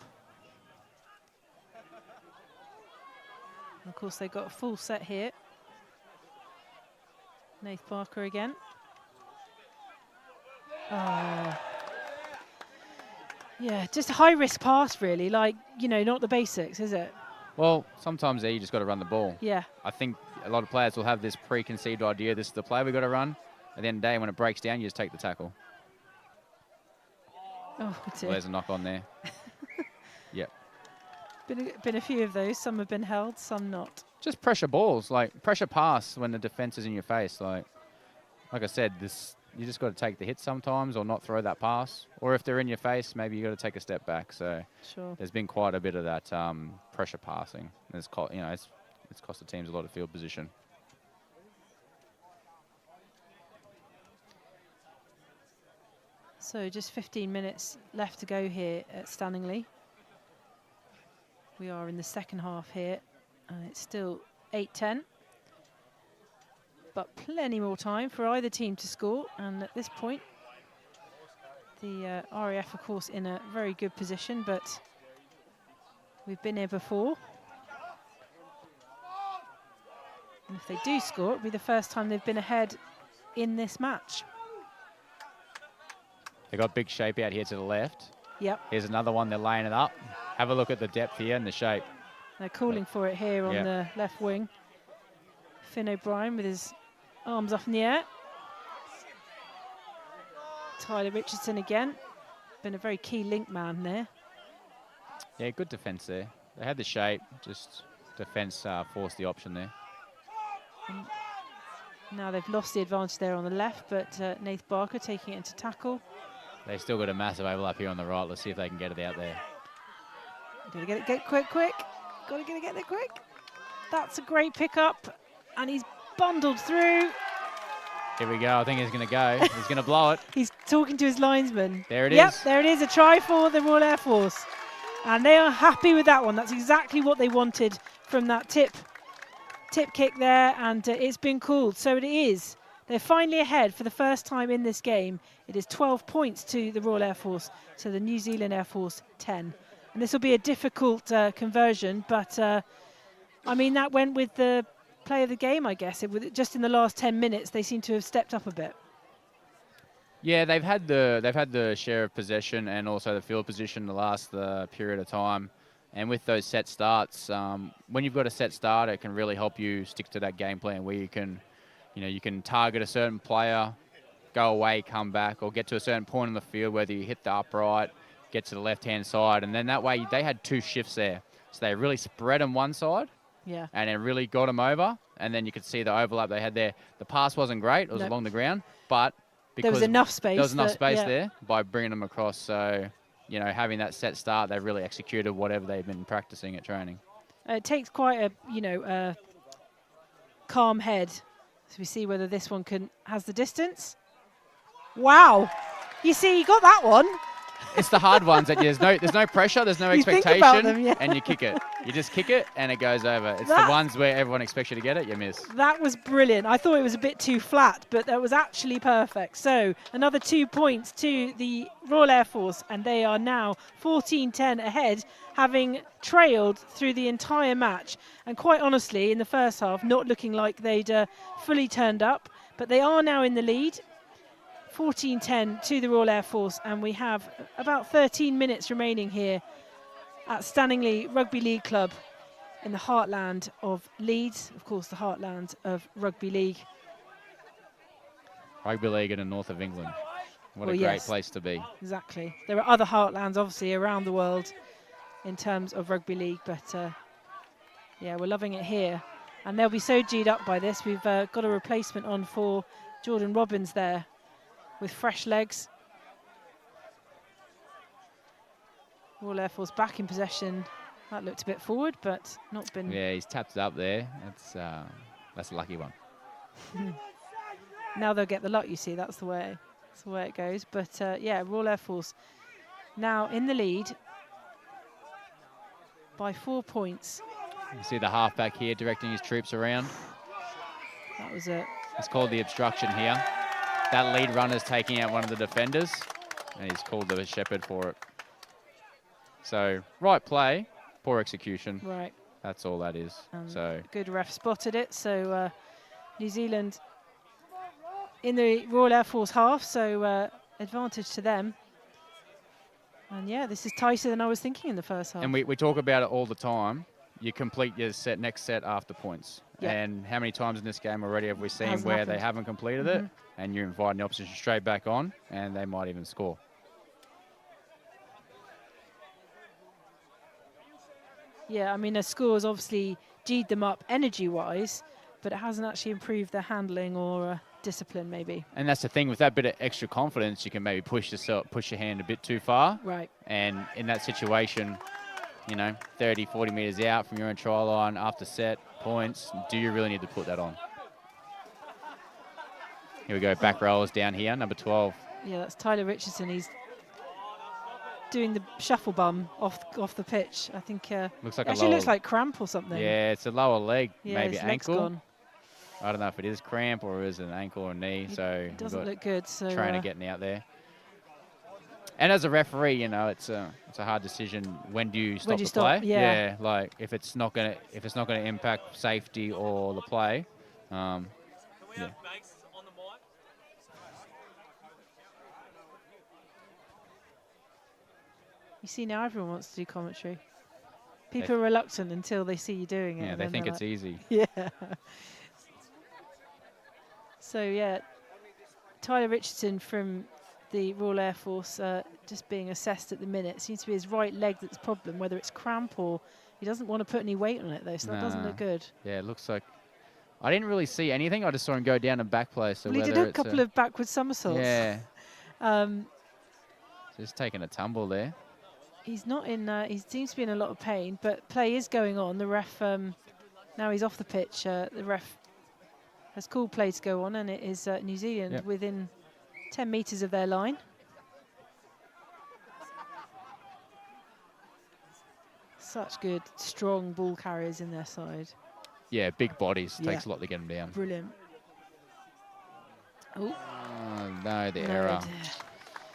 And of course they've got a full set here. Nath Barker again. Yeah, just a high-risk pass, really. Like, not the basics, is it? Well, sometimes you just got to run the ball. Yeah. I think a lot of players will have this preconceived idea, this is the play we've got to run. At the end of the day, when it breaks down, you just take the tackle. Oh, well, there's a knock on there. Yep. Been a few of those. Some have been held, some not. Just pressure balls, like pressure pass when the defense is in your face. Like I said, you just got to take the hit sometimes, or not throw that pass. Or if they're in your face, maybe you got to take a step back. So there's been quite a bit of that pressure passing. It's cost the teams a lot of field position. So just 15 minutes left to go here at Stanningley. We are in the second half here, and it's still 8-10. But plenty more time for either team to score, and at this point, the RAF, of course, in a very good position, but we've been here before. And if they do score, it'll be the first time they've been ahead in this match. They've got big shape out here to the left. Yep. Here's another one, they're laying it up. Have a look at the depth here and the shape. They're calling for it here on the left wing. Finn O'Brien with his arms up in the air. Tyler Richardson again. Been a very key link man there. Yeah, good defence there. They had the shape, just defence forced the option there. And now they've lost the advantage there on the left, but Nath Barker taking it into tackle. They still got a massive overlap here on the right. Let's see if they can get it out there. Got to get quick. Got to get there quick. That's a great pickup, and he's bundled through. Here we go. I think he's going to go. He's going to blow it. He's talking to his linesman. There it is. Yep, there it is. A try for the Royal Air Force, and they are happy with that one. That's exactly what they wanted from that tip kick there, and it's been called. So it is They're finally ahead for the first time in this game. It is 12 points to the Royal Air Force, to the New Zealand Air Force 10. And this will be a difficult conversion, but I mean, that went with the play of the game, I guess. Just in the last 10 minutes, they seem to have stepped up a bit. Yeah, they've had the share of possession and also the field position the last period of time. And with those set starts, when you've got a set start, it can really help you stick to that game plan where you can target a certain player, go away, come back, or get to a certain point in the field, whether you hit the upright, get to the left-hand side. And then that way they had 2 shifts there. So they really spread on one side. Yeah. And it really got them over. And then you could see the overlap they had there. The pass wasn't great. It was along the ground. But because there was enough space. There was enough space there by bringing them across. So, having that set start, they really executed whatever they've been practicing at training. It takes quite a, calm head. So we see whether this one has the distance. Wow. You see, you got that one. It's the hard ones that there's no pressure, there's no expectation, and you kick it. You just kick it and it goes over. It's the ones where everyone expects you to get it, you miss. That was brilliant. I thought it was a bit too flat, but that was actually perfect. So another 2 points to the Royal Air Force, and they are now 14-10 ahead, having trailed through the entire match. And quite honestly, in the first half, not looking like they'd fully turned up, but they are now in the lead. 14-10 to the Royal Air Force, and we have about 13 minutes remaining here at Stanningley Rugby League Club in the heartland of Leeds, of course the heartland of Rugby League. Rugby League in the north of England. What a great place to be. Exactly. There are other heartlands obviously around the world in terms of Rugby League, but yeah, we're loving it here. And they'll be so G'd up by this. We've got a replacement on for Jordan Robbins there, with fresh legs. Royal Air Force back in possession. That looked a bit forward, but not been... Yeah, he's tapped it up there. That's a lucky one. Now they'll get the luck, you see. That's the way it goes. But yeah, Royal Air Force now in the lead by 4 points. You see the halfback here directing his troops around. That was it. It's called the obstruction here. That lead runner's taking out one of the defenders, and he's called the shepherd for it. So, right play, poor execution. Right. That's all that is. So good ref spotted it. So New Zealand in the Royal Air Force half, so advantage to them. And yeah, this is tighter than I was thinking in the first half. And we talk about it all the time. You complete your next set after points. Yeah. And how many times in this game already have we seen where they haven't completed it, and you're inviting the opposition straight back on, and they might even score. Yeah, I mean, their scores obviously G'd them up energy-wise, but it hasn't actually improved their handling or discipline, maybe. And that's the thing, with that bit of extra confidence, you can maybe push your hand a bit too far. Right. And in that situation, 30, 40 metres out from your own try line after set points, do you really need to put that on? Here we go, back rollers down here, number 12. Yeah, that's Tyler Richardson. He's doing the shuffle bum off the pitch. I think looks like actually looks like cramp or something. Yeah, it's a lower leg, yeah, maybe his leg's ankle. Gone. I don't know if it is cramp or is it an ankle or knee. So it doesn't look good. So trainer getting out there. And as a referee, it's a hard decision. When do you stop the play? Yeah. Like if it's not gonna impact safety or the play. Yeah. You see, now everyone wants to do commentary. People are reluctant until they see you doing it. Yeah, they think it's easy. Yeah. So yeah, Tyler Richardson from the Royal Air Force just being assessed at the minute. It seems to be his right leg that's the problem, whether it's cramp or he doesn't want to put any weight on it though, so that doesn't look good. Yeah, it looks like I didn't really see anything. I just saw him go down and back play. So well, he did a couple of backward somersaults. Yeah. Just taking a tumble there. He's not in. He seems to be in a lot of pain, but play is going on. The ref now he's off the pitch. The ref has called play to go on, and it is New Zealand within 10 metres of their line. Such good, strong ball carriers in their side. Yeah, big bodies. Takes a lot to get them down. Brilliant. Oh, no, the error. dear.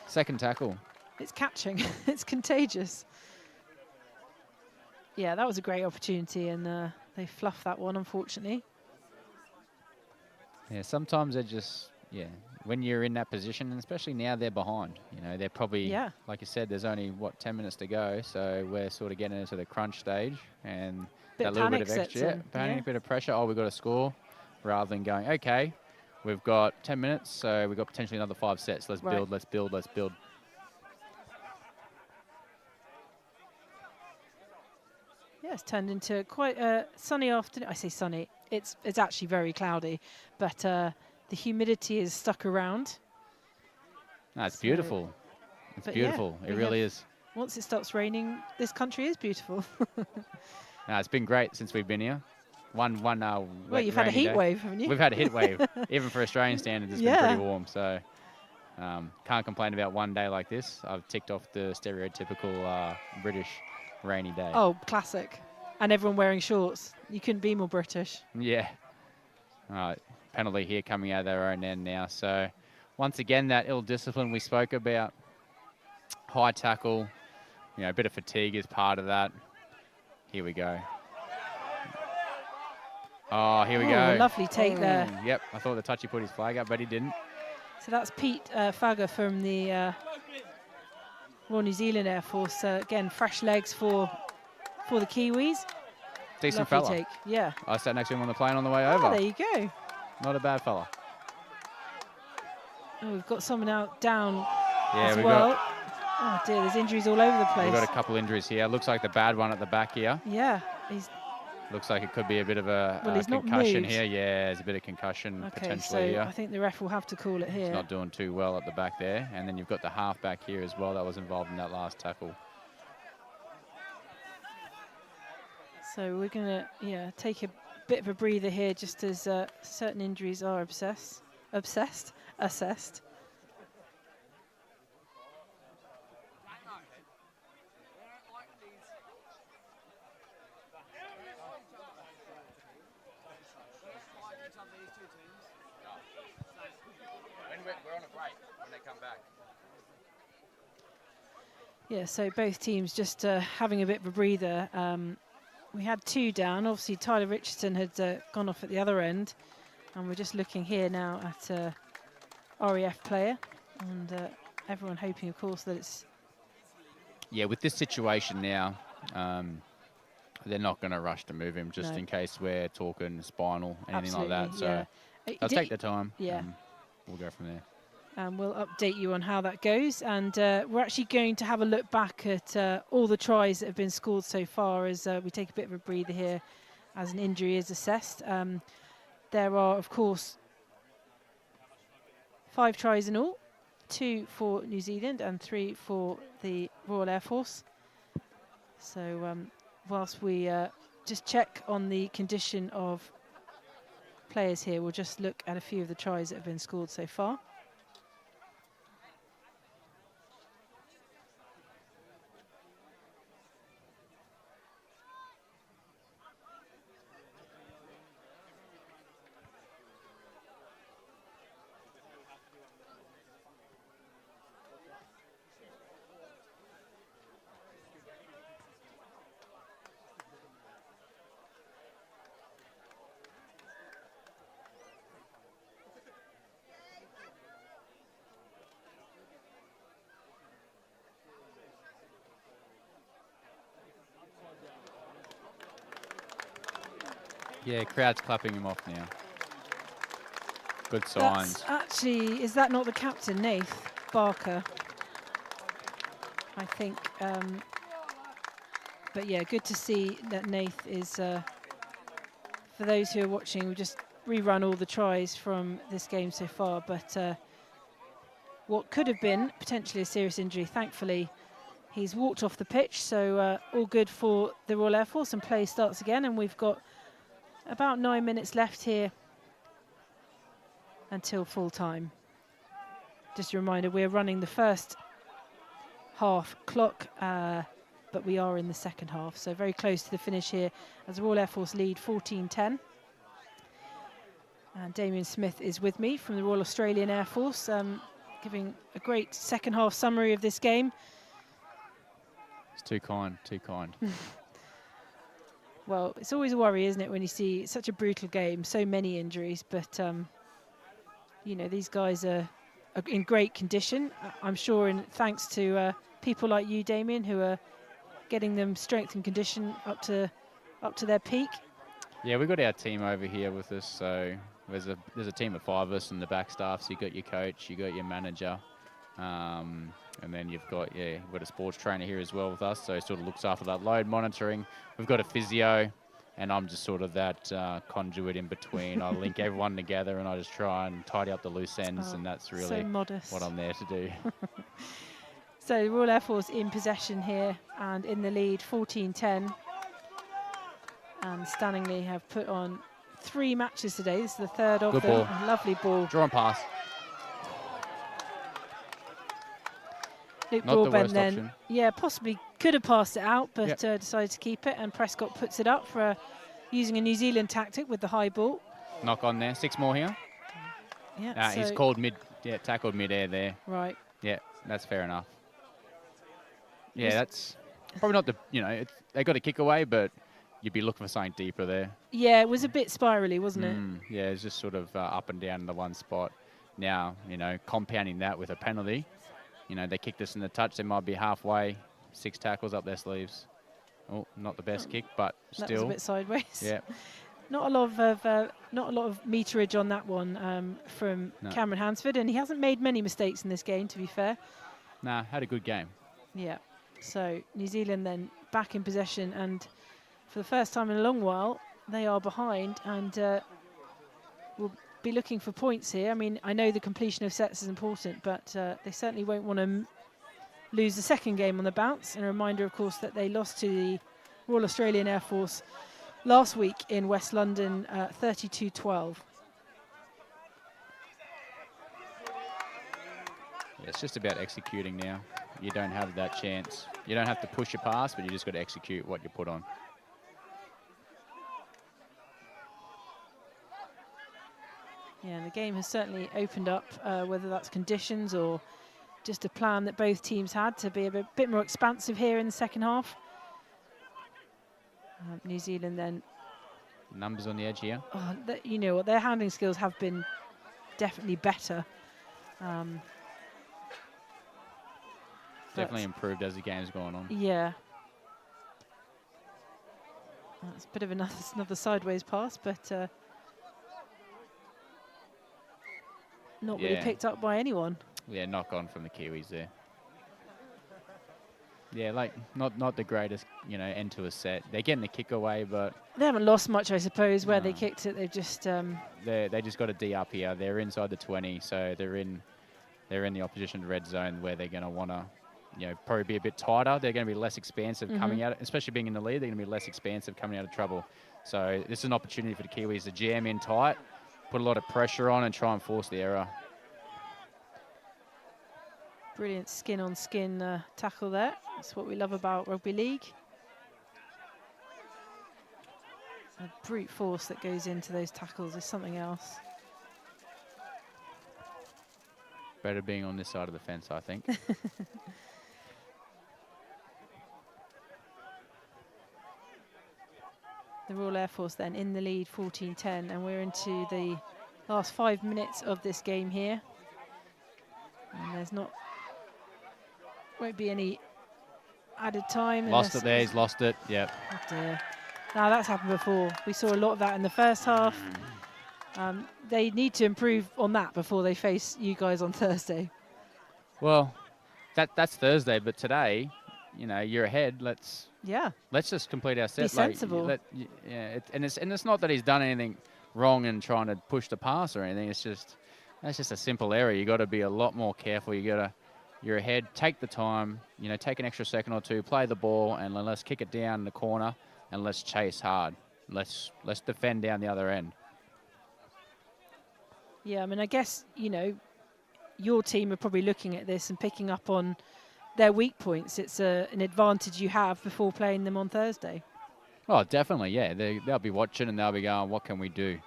Second tackle. It's catching. It's contagious. Yeah, that was a great opportunity, and they fluffed that one, unfortunately. Yeah, sometimes they're just, when you're in that position, and especially now they're behind. You know, they're probably, like you said, there's only, 10 minutes to go, so we're sort of getting into the crunch stage, and that little bit of extra, panic, bit of pressure, we've got to score, rather than going, okay, we've got 10 minutes, so we've got potentially another 5 sets. Let's build, let's build, let's build. Yeah, it's turned into quite a sunny afternoon. I say sunny. It's actually very cloudy, but the humidity is stuck around. No, it's beautiful. It's beautiful. Yeah, it really is. Once it stops raining, this country is beautiful. No, it's been great since we've been here. One well, you've had a heat wave, haven't you? We've had a heat wave. Even for Australian standards, it's been pretty warm. So can't complain about one day like this. I've ticked off the stereotypical British rainy day. Oh, classic. And everyone wearing shorts. You couldn't be more British. Yeah. All right. Penalty here coming out of their own end now. So once again, that ill discipline we spoke about. High tackle. You know, a bit of fatigue is part of that. Here we go. Oh, here we go. Lovely take there. Yep, I thought the touchy put his flag up, but he didn't. So that's Pete Fagger from the Royal New Zealand Air Force. Again, fresh legs for the Kiwis. Decent Lovely fella. take. Yeah. I sat next to him on the plane on the way over. Oh, there you go. Not a bad fella. Oh, we've got someone out down as we've well. got, oh dear, there's injuries all over the place. We've got a couple injuries here. Looks like the bad one at the back here. Yeah. He's looks like it could be a bit of a he's not concussion moved. here. Yeah, there's a bit of concussion potentially so here. I think the ref will have to call it here. He's not doing too well at the back there. And then you've got the half back here as well that was involved in that last tackle. So we're going to take a bit of a breather here just as certain injuries are assessed. We're on a break when they come back. Yeah, so both teams just having a bit of a breather. We had 2 down. Obviously, Tyler Richardson had gone off at the other end. And we're just looking here now at RAF player. And everyone hoping, of course, that it's... Yeah, with this situation now, they're not going to rush to move him just in case we're talking spinal, anything like that. So they'll take their time. Yeah. We'll go from there. And we'll update you on how that goes. And we're actually going to have a look back at all the tries that have been scored so far as we take a bit of a breather here as an injury is assessed. There are, of course, 5 tries in all, 2 for New Zealand and 3 for the Royal Air Force. So whilst we just check on the condition of players here, we'll just look at a few of the tries that have been scored so far. Yeah, crowd's clapping him off now. Good signs. That's actually, is that not the captain, Nath Barker? I think. But yeah, good to see that Nath is, for those who are watching, we just rerun all the tries from this game so far, but what could have been potentially a serious injury, thankfully, he's walked off the pitch, so all good for the Royal Air Force, and play starts again, and we've got about 9 minutes left here until full time. Just a reminder, we're running the first half clock, but we are in the second half, so very close to the finish here as the Royal Air Force lead 14-10. And Damien Smith is with me from the Royal Australian Air Force, giving a great second half summary of this game. It's too kind, too kind. Well, it's always a worry, isn't it, when you see such a brutal game, so many injuries, but you know, these guys are in great condition. I'm sure thanks to people like you, Damien, who are getting them strength and condition up to their peak. Yeah, we've got our team over here with us, so there's a team of 5 of us in the back staff. So you've got your coach, you've got your manager, and then you've got a sports trainer here as well with us, so sort of looks after that load monitoring. We've got a physio, and I'm just sort of that conduit in between. I link everyone together, and I just try and tidy up the loose ends, and that's really so modest. what I'm there to do. So the Royal Air Force in possession here and in the lead, 14-10. And Stanningley have put on 3 matches today. This is the third of Good them. ball. Lovely ball. Draw and pass. Luke Not the Broadbent worst then, option. yeah, possibly could have passed it out, but Yep. decided to keep it. And Prescott puts it up for using a New Zealand tactic with the high ball. Knock on there. 6 more here. Yeah, He's so- called tackled mid-air there. Right. Yeah, that's fair enough. Yeah, that's probably not the, they got a kick away, but you'd be looking for something deeper there. Yeah, it was a bit spirally, wasn't it? Yeah, it's just sort of up and down in the one spot. Now, compounding that with a penalty, they kicked us in the touch, they might be halfway, 6 tackles up their sleeves. Oh, not the best kick, but That still. was a bit sideways. Yeah. Not a lot of meterage on that one from No. Cameron Hansford, and he hasn't made many mistakes in this game, to be fair. Nah, had a good game. Yeah. So New Zealand then back in possession, and for the first time in a long while, they are behind and will be looking for points here. I mean, I know the completion of sets is important, but they certainly won't want to lose the second game on the bounce. And a reminder, of course, that they lost to the Royal Australian Air Force last week in West London, 32-12. Yeah, it's just about executing now. You don't have that chance. You don't have to push your pass, but you just got to execute what you put on. Yeah, and the game has certainly opened up, whether that's conditions or just a plan that both teams had to be a bit more expansive here in the second half. New Zealand then. Numbers on the edge here. Oh, you know what, their handling skills have been definitely better. Definitely improved as the game's gone on. Yeah. That's a bit of another sideways pass, but not really picked up by anyone. Yeah, knock on from the Kiwis there. Yeah, like not the greatest, end to a set. They're getting the kick away, but They haven't lost much, I suppose, where they kicked it. They've just they just got a D up here. They're inside the 20, so they're in the opposition red zone where they're going to want to, probably be a bit tighter. They're going to be less expansive coming out, especially being in the lead. They're going to be less expansive coming out of trouble. So this is an opportunity for the Kiwis to jam in tight, put a lot of pressure on, and try and force the error. brilliant skin-on-skin tackle there. That's what we love about rugby league. A brute force that goes into those tackles is something else. Better being on this side of the fence, I think. The Royal Air Force then in the lead, 14-10, and we're into the last 5 minutes of this game here. And there's won't be any added time. Lost it there, he's lost it, yep. Oh dear. Now that's happened before. We saw a lot of that in the first half. They need to improve on that before they face you guys on Thursday. Well, that's Thursday, but today, you're ahead. Let's just complete our set. Be sensible. And it's not that he's done anything wrong in trying to push the pass or anything. That's just a simple error. You got to be a lot more careful. You're ahead. Take the time. Take an extra second or two. Play the ball, and let's kick it down in the corner, and let's chase hard. Let's defend down the other end. Yeah, I mean, I guess, your team are probably looking at this and picking up on their weak points. It's an advantage you have before playing them on Thursday. Oh, definitely, yeah. They'll be watching and they'll be going, what can we do?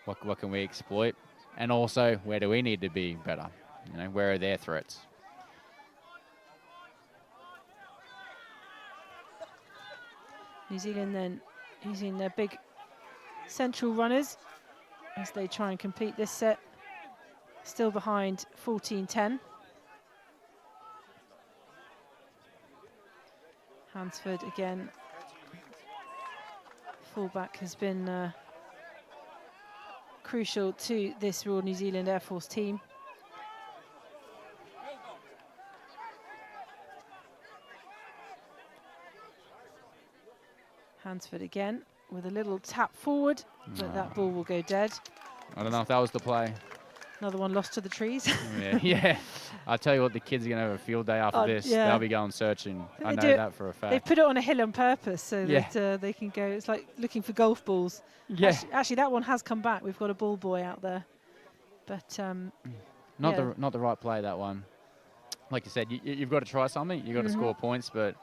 what can we exploit, and also where do we need to be better? You know, where are their threats? New Zealand then using their big central runners as they try and complete this set. Still behind 14-10. Hansford again. Fullback has been crucial to this Royal New Zealand Air Force team. Hansford again with a little tap forward, but that ball will go dead. I don't know if that was the play. Another one lost to the trees. Yeah. I'll tell you what, the kids are going to have a field day after this. Yeah. They'll be going searching. I know that for a fact. They put it on a hill on purpose so that they can go. It's like looking for golf balls. Yeah. Actually, that one has come back. We've got a ball boy out there. But not the right play, that one. Like you said, you've got to try something. You've got to score points, but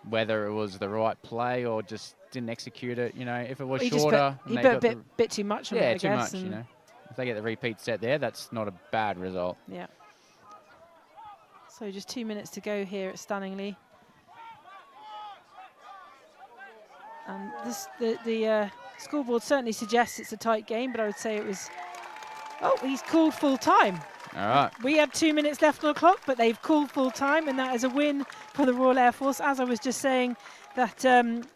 whether it was the right play or just didn't execute it, you know, if it was shorter. He put a bit too much on it, I too guess, much, you know. If they get the repeat set there, that's not a bad result. Yeah. So just 2 minutes to go here at Stanningley. And the scoreboard certainly suggests it's a tight game, but I would say it was... Oh, he's called full time. All right. We have 2 minutes left on the clock, but they've called full time, and that is a win for the Royal Air Force. As I was just saying, that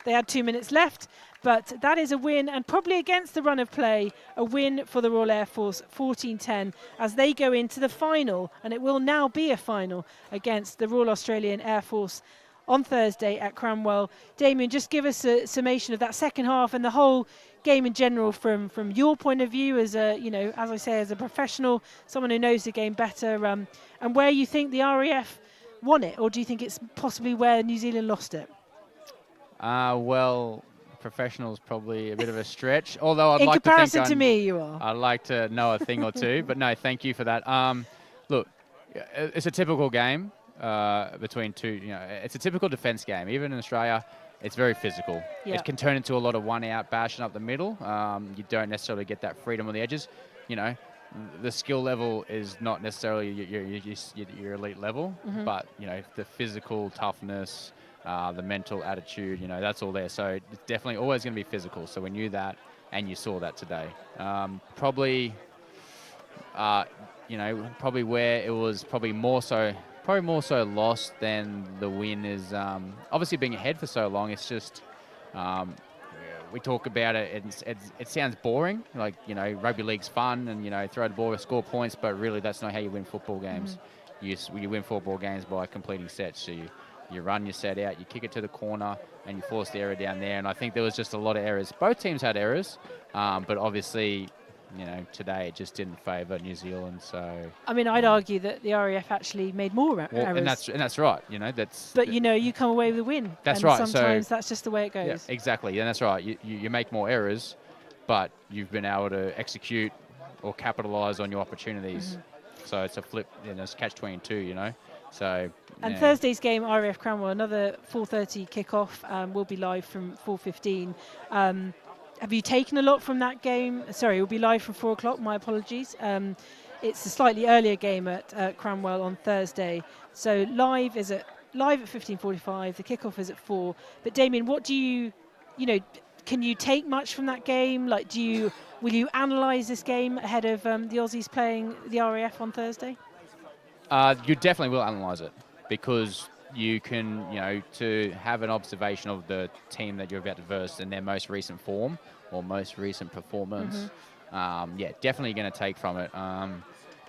they had 2 minutes left, but that is a win, and probably against the run of play, a win for the Royal Air Force, 14-10, as they go into the final, and it will now be a final against the Royal Australian Air Force on Thursday at Cranwell. Damien, just give us a summation of that second half and the whole game in general from your point of view as a, you know, as I say, as a professional, someone who knows the game better, and where you think the RAF won it, or do you think it's possibly where New Zealand lost it? Well, professional is probably a bit of a stretch, although I'd in like comparison to think to me, you are. I'd like to know a thing or two, but no, thank you for that. Look, it's a typical game between two, you know, it's a typical defence game. Even in Australia, it's very physical. Yep. It can turn into a lot of one-out bashing up the middle. You don't necessarily get that freedom on the edges. You know, the skill level is not necessarily your elite level, but, you know, the physical toughness, the mental attitude, you know, that's all there. So it's definitely always going to be physical. So we knew that, and you saw that today. Probably, you know, probably where it was probably more so lost than the win is obviously being ahead for so long. It's just we talk about it, it sounds boring, like, you know, rugby league's fun and, you know, throw the ball, score points, but really that's not how you win football games. You win football games by completing sets. So you run your set out, you kick it to the corner, and you force the error down there. And I think there was just a lot of errors. Both teams had errors, but obviously, you know, today it just didn't favour New Zealand. So I mean, I'd argue that the RAF actually made more errors. And that's right. You know, that's. But you know, you come away with a win. That's and right. Sometimes so, that's just the way it goes. Yeah, exactly. And that's right. You make more errors, but you've been able to execute or capitalise on your opportunities. So it's a flip, you know, it's catch-22, you know. So. And Thursday's game, RAF Cranwell, another 4:30 kickoff, will be live from 4:15. Have you taken a lot from that game? Sorry, it will be live from 4 o'clock. My apologies. It's a slightly earlier game at Cranwell on Thursday. So live at 15:45. The kickoff is at 4. But Damien, what do you know? Can you take much from that game? Like, will you analyse this game ahead of the Aussies playing the RAF on Thursday? You definitely will analyse it, because you can, you know, to have an observation of the team that you're about to verse in their most recent form or most recent performance. Yeah, definitely going to take from it.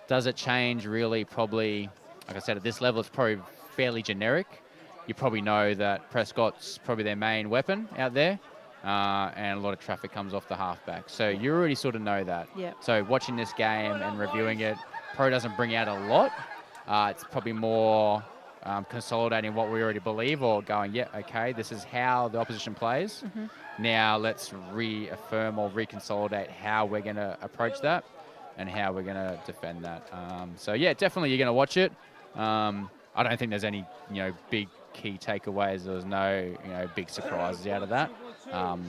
Does it change? Really, probably, like I said, at this level, it's probably fairly generic. You probably know that Prescott's probably their main weapon out there, and a lot of traffic comes off the halfback. So you already sort of know that. Yeah. So watching this game and reviewing it probably doesn't bring out a lot. It's probably more consolidating what we already believe, or going, yeah, okay, this is how the opposition plays. Now let's reaffirm or reconsolidate how we're going to approach that and how we're going to defend that. So yeah, definitely you're going to watch it. I don't think there's any, you know, big key takeaways. There was no, you know, big surprises out of that,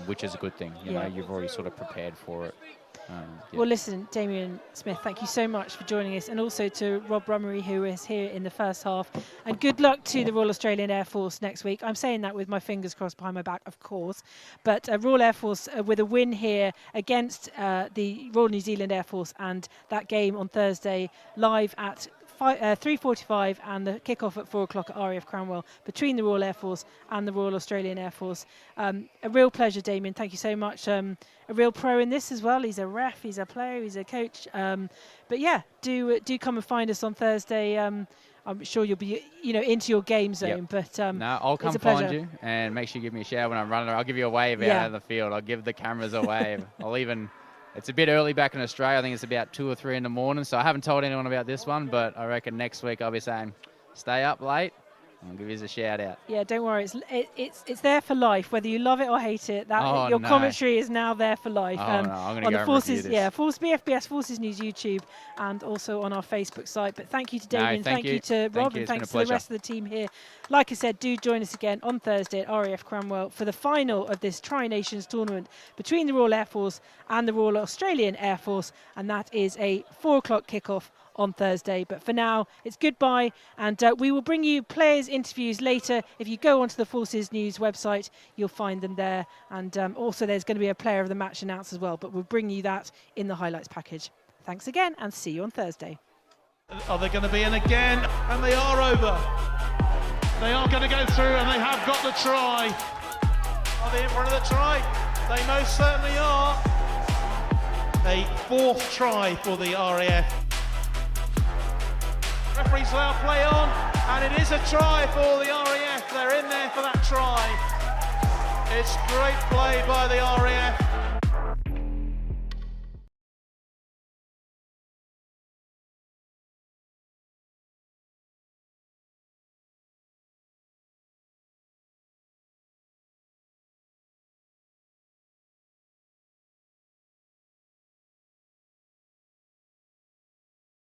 which is a good thing. You know, you've already sort of prepared for it. Well, listen, Damien Smith, thank you so much for joining us, and also to Rob Rummery, who is here in the first half. And good luck to the Royal Australian Air Force next week. I'm saying that with my fingers crossed behind my back, of course. But Royal Air Force with a win here against the Royal New Zealand Air Force, and that game on Thursday live at 3:45 and the kick-off at 4 o'clock at RAF Cranwell between the Royal Air Force and the Royal Australian Air Force. A real pleasure, Damien. Thank you so much. A real pro in this as well. He's a ref, he's a player, he's a coach. But yeah, do come and find us on Thursday. I'm sure you'll be into your game zone. But no, I'll come find you, and make sure you give me a shout when I'm running. I'll give you a wave out of the field. I'll give the cameras a wave. It's a bit early back in Australia. I think it's about 2 or 3 in the morning, so I haven't told anyone about this one, but I reckon next week I'll be saying, stay up late. I'll give you a shout out. Yeah, don't worry. It's there for life, whether you love it or hate it. Your commentary is now there for life. I'm going to on go the Forces, and review this. BFBS Forces News YouTube, and also on our Facebook site. But thank you to Damien, thank you to Rob, and thanks to the rest of the team here. Like I said, do join us again on Thursday at RAF Cranwell for the final of this Tri-Nations tournament between the Royal Air Force and the Royal Australian Air Force, and that is a 4 o'clock kickoff on Thursday. But for now, it's goodbye, and we will bring you players' interviews later. If you go onto the Forces News website, you'll find them there, and also there's going to be a player of the match announced as well, but we'll bring you that in the highlights package. Thanks again, and see you on Thursday. Are they going to be in again? And they are over. They are going to go through, and they have got the try. Are they in front of the try? They most certainly are. A 4th try for the RAF. Referees allow play on, and it is a try for the RAF. They're in there for that try. It's great play by the RAF.